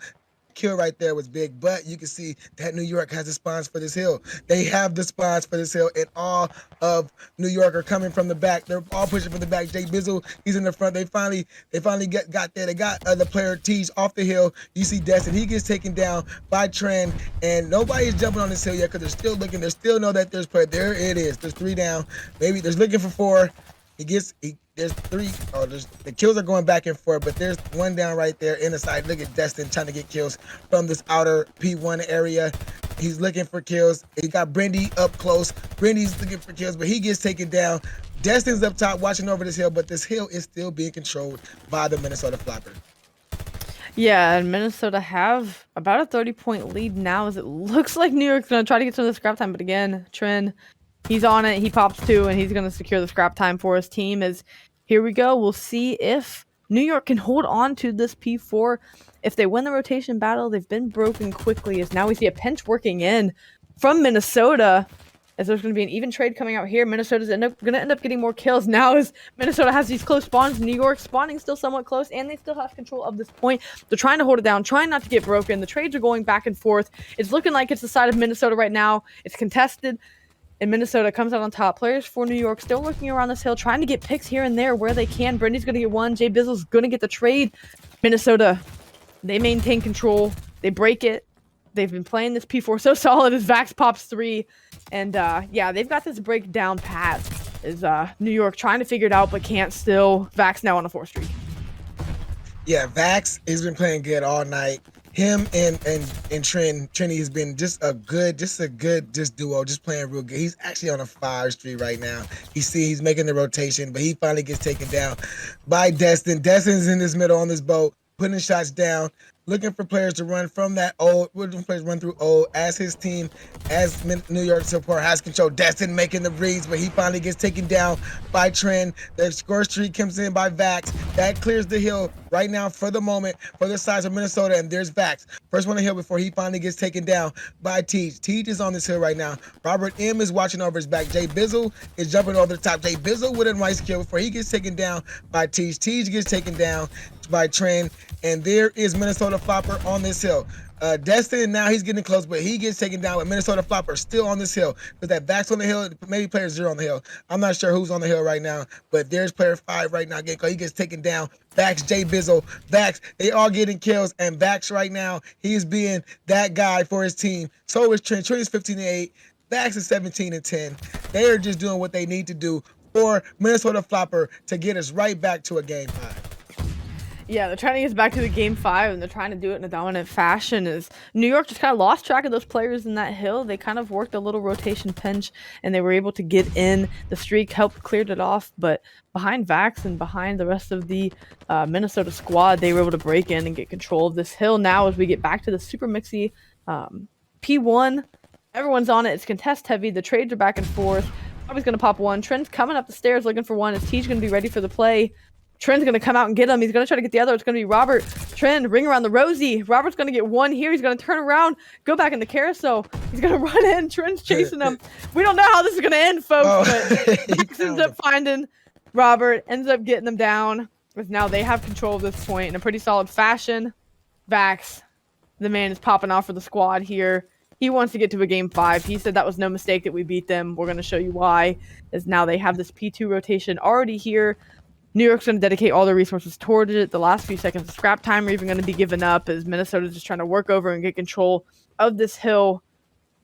Kill right there was big, but you can see that New York has the spawns for this hill. They have the spawns for this hill, and all of New York are coming from the back. They're all pushing from the back. Jay Bizzle, he's in the front. They finally got there. They got the player Teej off the hill. You see Destin, he gets taken down by Trend, and nobody is jumping on this hill yet because they're still looking. They still know that there's player. There it is. There's 3 down. Maybe there's looking for 4. There's 3. Oh, the kills are going back and forth, but there's 1 down right there in the side. Look at Destin trying to get kills from this outer P1 area. He's looking for kills. He got Brendy up close. Brendy's looking for kills, but he gets taken down. Destin's up top watching over this hill, but this hill is still being controlled by the Minnesota Floppr. Yeah, and Minnesota have about a 30-point lead now as it looks like New York's going to try to get some of the scrap time, but again, Trent, he's on it. He pops 2, and he's going to secure the scrap time for his team. As here we go. We'll see if New York can hold on to this P4. If they win the rotation battle, they've been broken quickly. As now we see a pinch working in from Minnesota. As there's going to be an even trade coming out here. Minnesota's going to end up getting more kills now as Minnesota has these close spawns. New York spawning still somewhat close, and they still have control of this point. They're trying to hold it down, trying not to get broken. The trades are going back and forth. It's looking like it's the side of Minnesota right now. It's contested. And Minnesota comes out on top. Players for New York still working around this hill, trying to get picks here and there where they can. Brendy's going to get 1. Jay Bizzle's going to get the trade. Minnesota, they maintain control. They break it. They've been playing this P4 so solid as Vax pops 3. And yeah, they've got this breakdown pat. Is New York trying to figure it out but can't still. Vax now on a 4 streak. Yeah, Vax has been playing good all night. Him and Trini has been just a good duo, just playing real good. He's actually on a 5 streak right now. He's making the rotation, but he finally gets taken down by Destin. Destin's in this middle on this boat, putting shots down, looking for players to run from that players run through old as his team, as New York SubPar has control. Destin making the reads, but he finally gets taken down by Trend. The score streak comes in by Vax. That clears the hill right now for the moment for the sides of Minnesota, and there's Vax. First one to hill before he finally gets taken down by Teej. Teej is on this hill right now. Robert M is watching over his back. Jay Bizzle is jumping over the top. Jay Bizzle with a nice kill before he gets taken down by Teej. Teej gets taken down by Trend, and there is Minnesota Floppr on this hill. Destin, now he's getting close, but he gets taken down with Minnesota Floppr still on this hill. With that Vax on the hill, maybe player 0 on the hill. I'm not sure who's on the hill right now, but there's player 5 right now. He gets taken down. Vax, Jay Bizzle, Vax, they are getting kills, and Vax right now, he's being that guy for his team. So is Trent. Trent is 15-8. Vax is 17-10. They are just doing what they need to do for Minnesota Floppr to get us right back to a game 5. Yeah, they're trying to get back to the game 5, and they're trying to do it in a dominant fashion. As New York just kind of lost track of those players in that hill. They kind of worked a little rotation pinch, and they were able to get in. The streak helped cleared it off, but behind Vax and behind the rest of the Minnesota squad, they were able to break in and get control of this hill. Now, as we get back to the super mixy P1, everyone's on it. It's contest heavy. The trades are back and forth. Bobby's going to pop 1. Trent's coming up the stairs looking for 1. Is Teej going to be ready for the play? Trent's going to come out and get him. He's going to try to get the other. It's going to be Robert. Trent, ring around the Rosie. Robert's going to get 1 here. He's going to turn around, go back in the carousel. He's going to run in. Trent's chasing him. We don't know how this is going to end, folks, but Max ends up finding Robert, ends up getting them down. Because now they have control of this point in a pretty solid fashion. Vax, the man is popping off for the squad here. He wants to get to a game 5. He said that was no mistake that we beat them. We're going to show you why. As now they have this P2 rotation already here. New York's going to dedicate all their resources towards it. The last few seconds of scrap time are even going to be given up as Minnesota's just trying to work over and get control of this hill.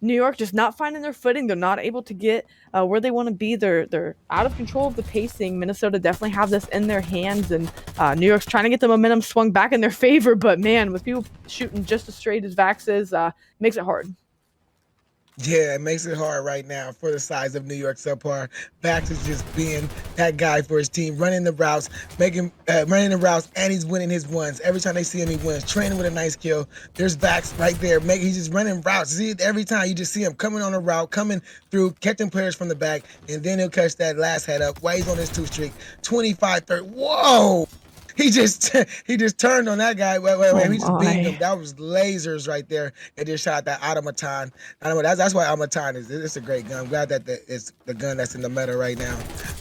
New York just not finding their footing. They're not able to get where they want to be. They're out of control of the pacing. Minnesota definitely have this in their hands, and New York's trying to get the momentum swung back in their favor. But man, with people shooting just as straight as Vax is, makes it hard. Yeah, it makes it hard right now for the size of New York SubPar. Bax is just being that guy for his team, running the routes, running the routes, and he's winning his ones. Every time they see him, he wins. Training with a nice kill. There's Bax right there. He's just running routes. See, every time you just see him coming on a route, coming through, catching players from the back, and then he'll catch that last head up while he's on his 2 streak. 25, 30. Whoa! He just turned on that guy. Wait. He just beamed him. That was lasers right there. And just shot that automaton. I don't know. That's why automaton is. It's a great gun. I'm glad that it's the gun that's in the meta right now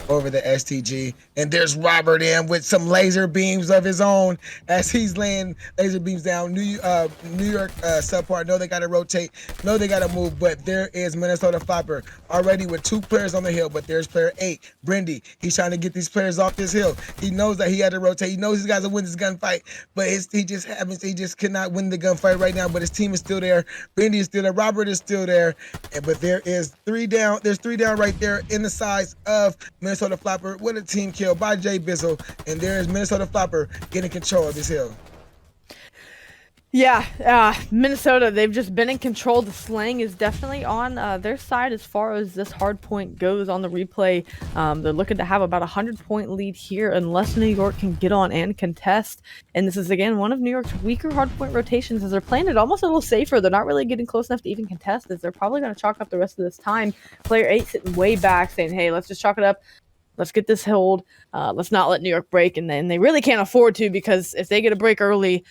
over the STG. And there's Robert M with some laser beams of his own as he's laying laser beams down. New York SubPar. Know they got to rotate. Know they got to move. But there is Minnesota Floppr already with 2 players on the hill. But there's player 8, Brindy. He's trying to get these players off this hill. He knows that he had to rotate. He knows he's got to win this gunfight, but he just cannot win the gunfight right now. But his team is still there. Brindy is still there. Robert is still there. But there is 3 down. There's 3 down right there in the size of Minnesota Floppr with a team kill by Jay Bizzle. And there is Minnesota Floppr getting control of this hill. Yeah, Minnesota, they've just been in control. The slang is definitely on their side as far as this hard point goes on the replay. They're looking to have about a 100-point lead here unless New York can get on and contest. And this is, again, one of New York's weaker hard point rotations as they're playing it almost a little safer. They're not really getting close enough to even contest as they're probably going to chalk up the rest of this time. Player 8 sitting way back saying, hey, let's just chalk it up. Let's get this hold. Let's not let New York break. And then they really can't afford to, because if they get a break early,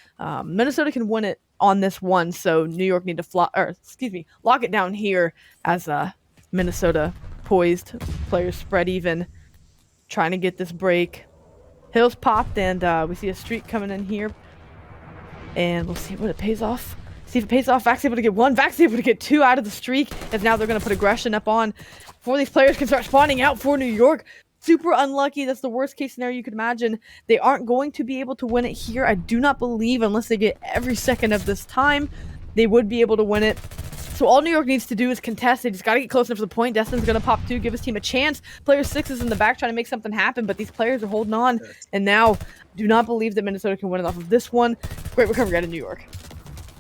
Minnesota can win it on this one. So New York need to lock it down here as Minnesota poised. Players spread even, trying to get this break. Hills popped, and we see a streak coming in here. And we'll see what it pays off. See if it pays off. Vax able to get 1. Vax able to get 2 out of the streak, as now they're going to put aggression up on before these players can start spawning out for New York. Super unlucky. That's the worst case scenario you could imagine. They aren't going to be able to win it here. I do not believe, unless they get every second of this time, they would be able to win it. So all New York needs to do is contest. They just got to get close enough to the point. Destin's going to pop 2, give his team a chance. Player 6 is in the back trying to make something happen, but these players are holding on. And now, do not believe that Minnesota can win it off of this one. Great recovery out of New York.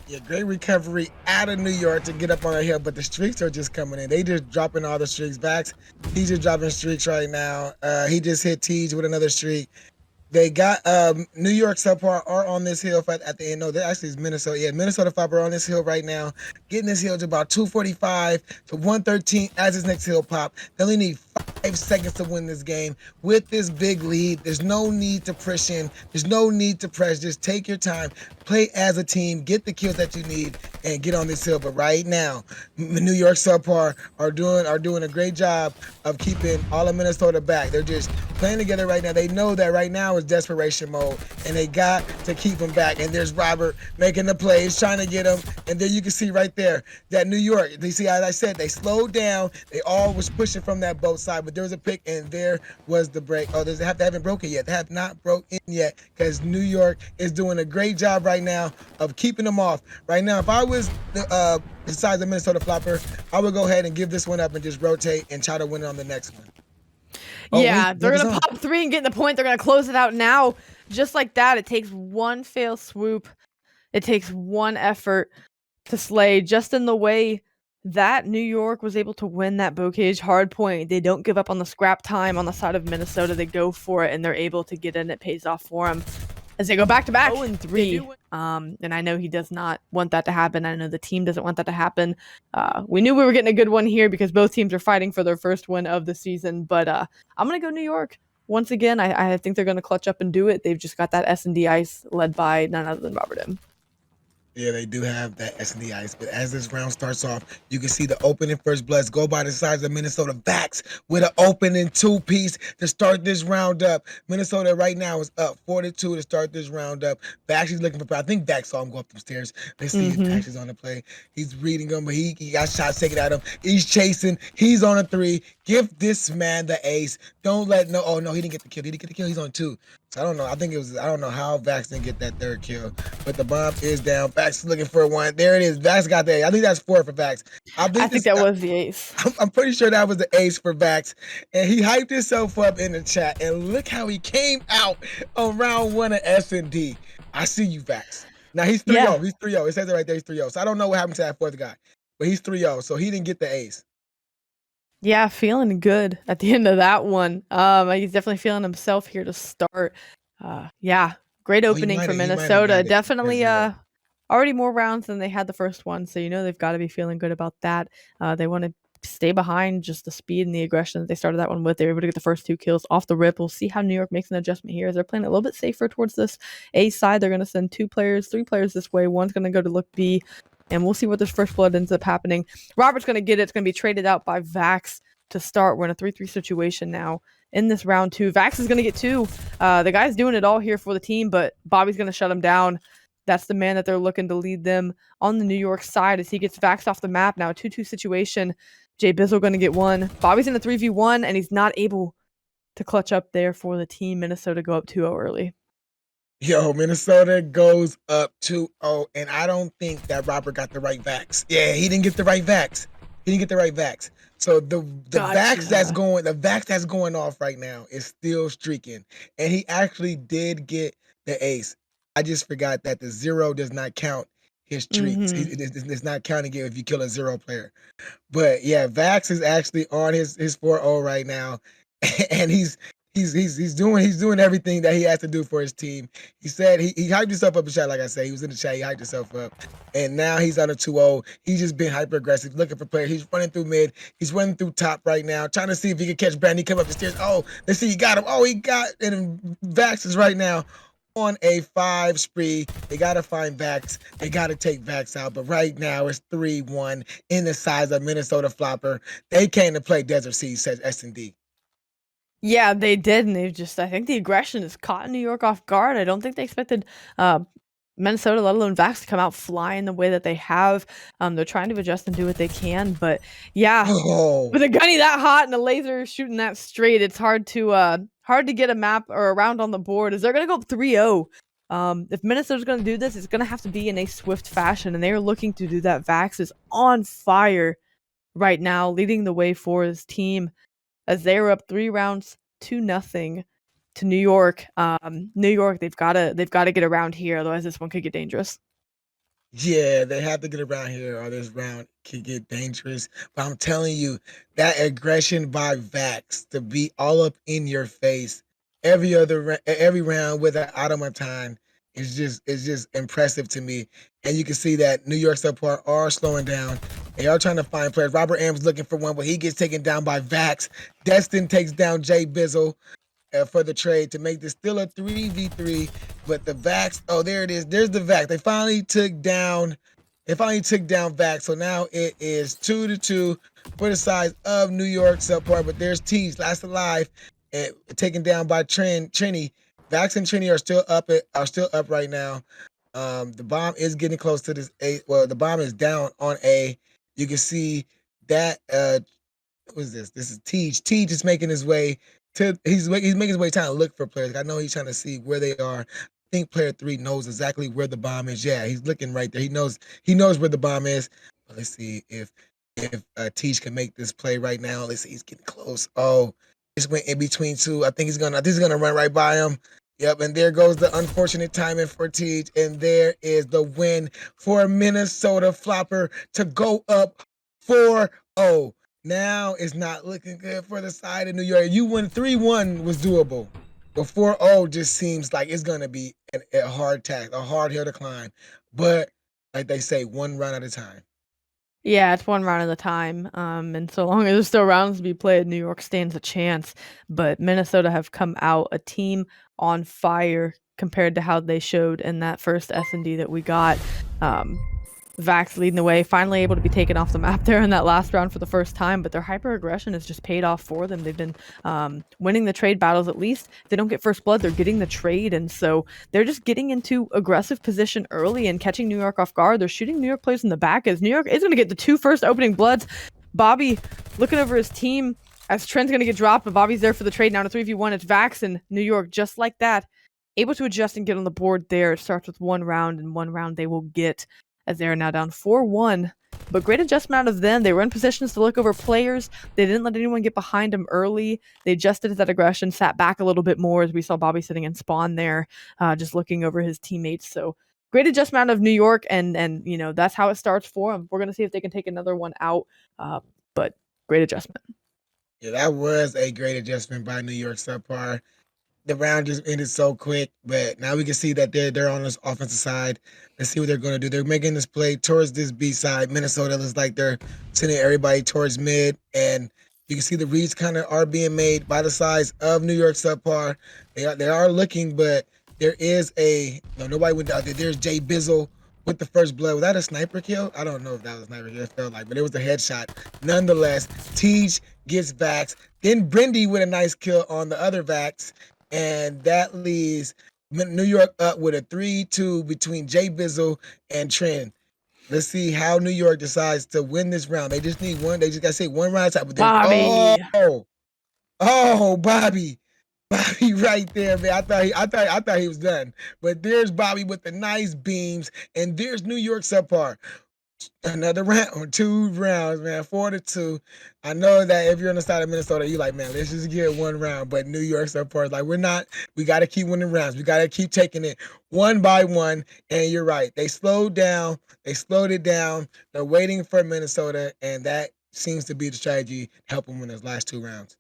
Yeah, great recovery out of New York to get up on the hill, but the streaks are just coming in. They just dropping all the streaks back. He's just dropping streaks right now. He just hit Teej with another streak. They got New York SubPar are on this hill at the end. No, that actually is Minnesota. Yeah, Minnesota Floppr on this hill right now, getting this hill to about 245 to 113 as his next hill pop. They only need 5 seconds to win this game with this big lead. There's no need to push in. There's no need to press. Just take your time, play as a team, get the kills that you need, and get on this hill. But right now, New York SubPar are doing a great job of keeping all of Minnesota back. They're just playing together right now. They know that right now is desperation mode, and they got to keep him back. And there's Robert making the plays, trying to get him. And then you can see right there that New York, you see, as I said, they slowed down. They all was pushing from that boat side, but there was a pick, and there was the break. Oh, they haven't broken yet. They have not broke in yet, because New York is doing a great job right now of keeping them off. Right now, if I was the size of Minnesota Floppr, I would go ahead and give this one up and just rotate and try to win it on the next one. Yeah, they're going to pop 3 and get in the point. They're going to close it out now. Just like that, it takes 1 fail swoop. It takes 1 effort to slay, just in the way that New York was able to win that Bocage hard point. They don't give up on the scrap time on the side of Minnesota. They go for it, and they're able to get in. It pays off for them as they go back-to-back. 0-3. And I know he does not want that to happen. I know the team doesn't want that to happen. We knew we were getting a good one here because both teams are fighting for their first win of the season. But I'm going to go New York. Once again, I think they're going to clutch up and do it. They've just got that S&D ice led by none other than Robert M. Yeah, they do have that S&D ice, but as this round starts off, you can see the opening first bloods go by the sides of Minnesota backs with an opening 2-piece to start this round up. Minnesota right now is up 4-2 to start this round up. Bax is looking for, I think Bax saw him go up the stairs. Let's see if Bax is on the play. He's reading him, but he got shots taken at him. He's chasing. He's on a 3. Give this man the ace. Don't let, oh no, he didn't get the kill. Did he get the kill? He's on 2. So I don't know. I don't know how Vax didn't get that third kill, but the bomb is down. Vax is looking for one. There it is. Vax got the. I think that's 4 for Vax. I think that was the ace. I'm pretty sure that was the ace for Vax, and he hyped himself up in the chat. And look how he came out on round 1 of S&D. I see you, Vax. Now he's 3-0. Yeah. He's 3-0. It says it right there. He's 3-0. So I don't know what happened to that fourth guy, but he's 3-0. So he didn't get the ace. Yeah, feeling good at the end of that one. He's definitely feeling himself here to start. Yeah, great opening for Minnesota. Definitely already more rounds than they had the first one, so you know they've got to be feeling good about that. They want to stay behind just the speed and the aggression that they started that one with. They were able to get the first 2 kills off the rip. We'll see how New York makes an adjustment here as they're playing a little bit safer towards this A side. They're going to send 2 players, 3 players this way. One's going to go to look B. And we'll see what this first blood ends up happening. Robert's going to get it. It's going to be traded out by Vax to start. We're in a 3-3 situation now in this round 2. Vax is going to get 2. The guy's doing it all here for the team, but Bobby's going to shut him down. That's the man that they're looking to lead them on the New York side as he gets Vax off the map now. 2-2 situation. Jay Bizzle going to get 1. Bobby's in a 3v1, and he's not able to clutch up there for the team. Minnesota go up 2-0 early. Yo, Minnesota goes up 2-0, and I don't think that Robert got the right Vax. Yeah, he didn't get the right Vax. So the Vax that's going off right now is still streaking, and he actually did get the ace. I just forgot that the 0 does not count his streaks. It's not counting it if you kill a 0 player. But yeah, Vax is actually on his 4-0 right now, and he's doing everything that he has to do for his team. He said he hyped himself up in the chat, like I said. He was in the chat, he hyped himself up. And now he's on a 2-0. He's just been hyper aggressive, looking for players. He's running through mid. He's running through top right now, trying to see if he can catch Brandy, come up the stairs. Oh, let's see, he got him. Oh, he got, and Vax is right now on a 5 spree. They got to find Vax. They got to take Vax out. But right now it's 3-1 in the size of Minnesota Floppr. They came to play Desert Siege, says S&D. Yeah, they did, and I think the aggression has caught New York off guard. I don't think they expected Minnesota, let alone Vax, to come out flying the way that they have. They're trying to adjust and do what they can, but yeah, with a gunny that hot and a laser shooting that straight, it's hard to get a map or a round on the board, as they're going to go up 3-0. If Minnesota's going to do this, it's going to have to be in a swift fashion, and they are looking to do that. Vax is on fire right now, leading the way for his team, as they are up 3 rounds to nothing to New York. New York, they've got to get around here, otherwise this one could get dangerous. Yeah, they have to get around here, or this round could get dangerous. But I'm telling you, that aggression by Vax to be all up in your face every round with an automaton is just impressive to me. And you can see that New York SubPar are slowing down. They are trying to find players. Robert Am's looking for one, but he gets taken down by Vax. Destin takes down Jay Bizzle for the trade to make this still a 3v3. But the Vax, oh, there it is. There's the Vax. They finally took down Vax. So now it is 2-2 for the size of New York SubPar. But there's Tease, last alive, taken down by Trini. Vax and Trini are still up right now. The bomb is getting close to this A. Well, the bomb is down on A. You can see that what is this? This is Teej. Teej is making his way to he's making his way trying to look for players. I know he's trying to see where they are. I think player 3 knows exactly where the bomb is. Yeah, he's looking right there. He knows where the bomb is. But let's see if Teej can make this play right now. Let's see, he's getting close. Oh, this went in between 2. I think he's gonna run right by him. Yep, and there goes the unfortunate timing for Teej, and there is the win for Minnesota Floppr to go up 4-0. Now it's not looking good for the side of New York. You win 3-1 was doable, but 4-0 just seems like it's gonna be a hard task, a hard hill to climb. But like they say, 1 round at a time. Yeah, it's 1 round at a time. And so long as there's still rounds to be played, New York stands a chance. But Minnesota have come out a team on fire compared to how they showed in that first S&D that we got. Vax leading the way, finally able to be taken off the map there in that last round for the first time, but their hyper aggression has just paid off for them. They've been winning the trade battles. At least if they don't get first blood, they're getting the trade, and so they're just getting into aggressive position early and catching New York off guard. They're shooting New York players in the back, as New York is going to get the 2 first opening bloods. Bobby looking over his team as Trent's going to get dropped, but Bobby's there for the trade. Now to 3v1, it's Vax and New York, just like that. able to adjust and get on the board there. It starts with 1 round, and 1 round they will get as they are now down 4-1. But great adjustment out of them. They were in positions to look over players. They didn't let anyone get behind them early. They adjusted to that aggression, sat back a little bit more as we saw Bobby sitting in spawn there, just looking over his teammates. So great adjustment out of New York, and that's how it starts for them. We're gonna see if they can take another one out, but great adjustment. Yeah, that was a great adjustment by New York SubPar. The round just ended so quick, but now we can see that they're on this offensive side. Let's see what they're going to do. They're making this play towards this B side. Minnesota looks like they're sending everybody towards mid, and you can see the reads kind of are being made by the sides of New York SubPar. They are looking, but there is nobody went out there. There's Jay Bizzle with the first blood. Was that a sniper kill? I don't know if that was a sniper kill. It felt like, but it was a headshot. Nonetheless, Tej gets Vax. Then Brindy with a nice kill on the other Vax. And that leaves New York up with a 3-2 between Jay Bizzle and Trent. Let's see how New York decides to win this round. They just need one. They just got to say one round top. Bobby. Bobby. Bobby right there, man. I thought he was done. But there's Bobby with the nice beams, and there's New York SubPar. Another round, 2 rounds, man, 4-2. I know that if you're on the side of Minnesota, you're like, man, let's just get 1 round. But New York SubPar is like, we got to keep winning rounds. We got to keep taking it one by one. And you're right. They slowed down. They slowed it down. They're waiting for Minnesota. And that seems to be the strategy to help them win those last 2 rounds.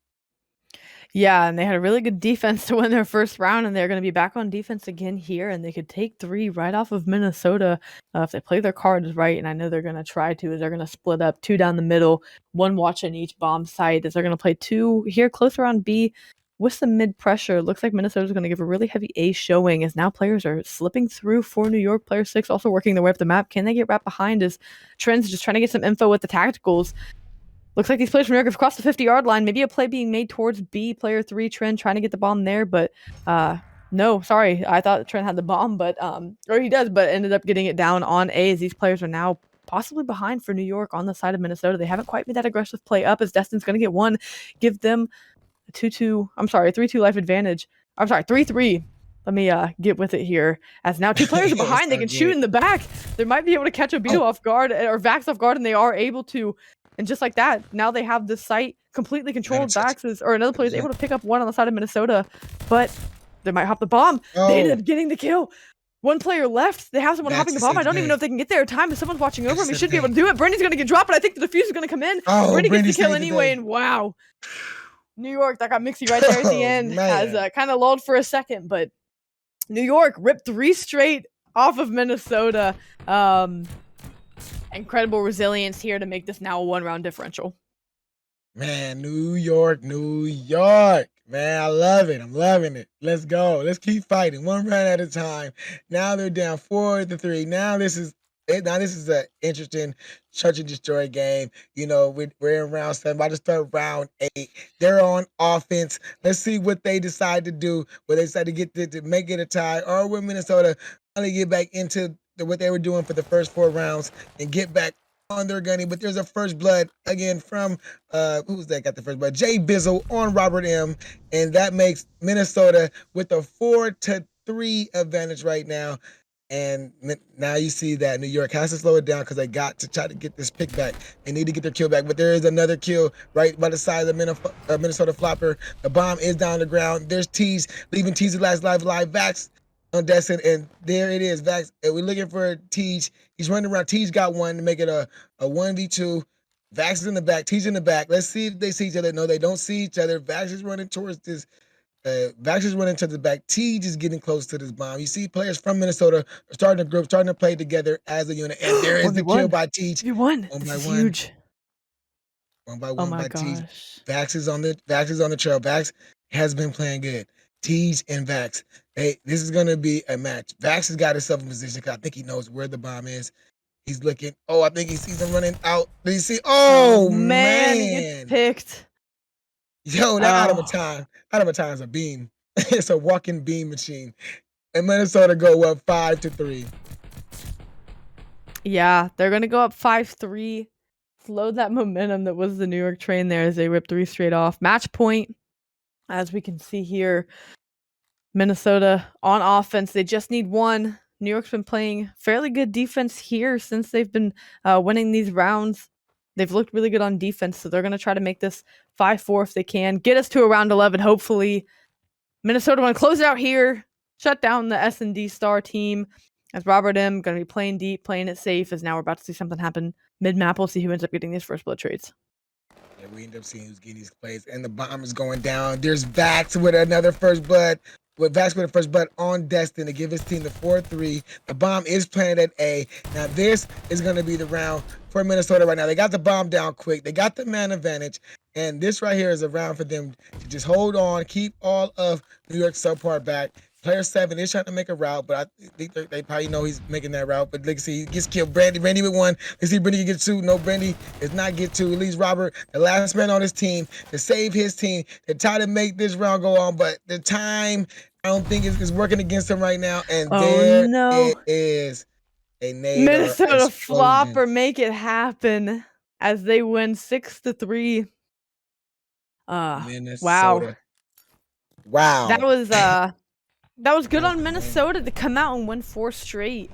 Yeah, and they had a really good defense to win their first round, and they're going to be back on defense again here, and they could take 3 right off of Minnesota if they play their cards right, and I know they're going to try to, as they're going to split up 2 down the middle, 1 watching each bomb site, as they're going to play 2 here close around B with some mid pressure. Looks like Minnesota's going to give a really heavy A showing, as now players are slipping through for New York. Player 6 also working their way up the map. Can they get wrapped behind as Trent's just trying to get some info with the tacticals? Looks like these players from New York have crossed the 50-yard line. Maybe a play being made towards B. Player 3, Trent, trying to get the bomb there, but no, sorry. I thought Trent had the bomb, but or he does, but ended up getting it down on A, as these players are now possibly behind for New York on the side of Minnesota. They haven't quite made that aggressive play up, as Destin's going to get 1, give them a 3-2 life advantage. I'm sorry, 3-3. Let me get with it here, as now 2 players are behind. They can shoot in the back. They might be able to catch Obito off guard, or Vax off guard, and they are able to. And just like that, now they have the site completely controlled. Vax or another player is able to pick up 1 on the side of Minnesota, but they might hop the bomb. They ended up getting the kill. 1 player left. They have someone hopping the bomb. I don't even know if they can get there in time. If someone's watching over him, he should be able to do it. Brandy's going to get dropped, but I think the defuse is going to come in. Brandy gets the kill anyway, and wow. New York, that got mixy right there at the end. Has kind of lulled for a second, but New York ripped 3 straight off of Minnesota. Incredible resilience here to make this now a 1-round differential. Man, New York. Man, I love it. I'm loving it. Let's go. Let's keep fighting 1 round at a time. Now they're down 4-3. Now this is an interesting search and destroy game. We're in round 7. About to start round 8. They're on offense. Let's see what they decide to do. Whether they decide to get to make it a tie, or will Minnesota finally get back into what they were doing for the first 4 rounds and get back on their gunning. But there's a first blood again from who's that got the first blood? Jay Bizzle on Robert M. And that makes Minnesota with a 4-3 advantage right now. And now you see that New York has to slow it down, because they got to try to get this pick back. They need to get their kill back. But there is another kill right by the side of the Minnesota Floppr. The bomb is down the ground. There's Tease, leaving Tease last live. Vax on Destin, and there it is. Vax, and we're looking for Tej. He's running around. Tej got 1 to make it a 1v2. Vax is in the back. Tej in the back. Let's see if they see each other. No, they don't see each other. Vax is running towards this. Vax is running to the back. Tej is getting close to this bomb. You see players from Minnesota are starting to group, starting to play together as a unit. And there is the kill by Tej. You won. This is huge. 1 by 1 by Tej. Vax is on the trail. Vax has been playing good. Tej and Vax. Hey, this is going to be a match. Vax has got himself in position, because I think he knows where the bomb is. He's looking. I think he sees him running out. Did you see? Oh, man. He gets picked. Yo, that out of a time is a beam. It's a walking beam machine. And Minnesota go up 5-3. Yeah, they're going to go up 5-3. Slow that momentum that was the New York train there, as they rip 3 straight off. Match point, as we can see here. Minnesota on offense. They just need one. New York's been playing fairly good defense here since they've been winning these rounds. They've looked really good on defense, so they're going to try to make this 5-4 if they can. Get us to around 11, hopefully. Minnesota want to close it out here, shut down the S&D star team. As Robert M. going to be playing deep, playing it safe, as now we're about to see something happen mid-map. We'll see who ends up getting these first blood trades. Yeah, we end up seeing who's getting these plays, and the bomb is going down. There's Vax with another first blood. With Vax with a first blood on Destin to give his team the 4-3. The bomb is planted at A. Now this is going to be the round for Minnesota right now. They got the bomb down quick. They got the man advantage. And this right here is a round for them to just hold on, keep all of New York SubPar back. Player 7 is trying to make a route, but I think they probably know he's making that route. But let's see, he gets killed. Brandy with one. Let's see, Brandy gets two. No, Brandy does not get two. At least Robert, the last man on his team, to save his team, to try to make this round go on. But the time, I don't think is working against him right now. And there it is. A Minnesota Floppr make it happen as they win 6-3. Minnesota. Wow. That was good on Minnesota to come out and win 4 straight.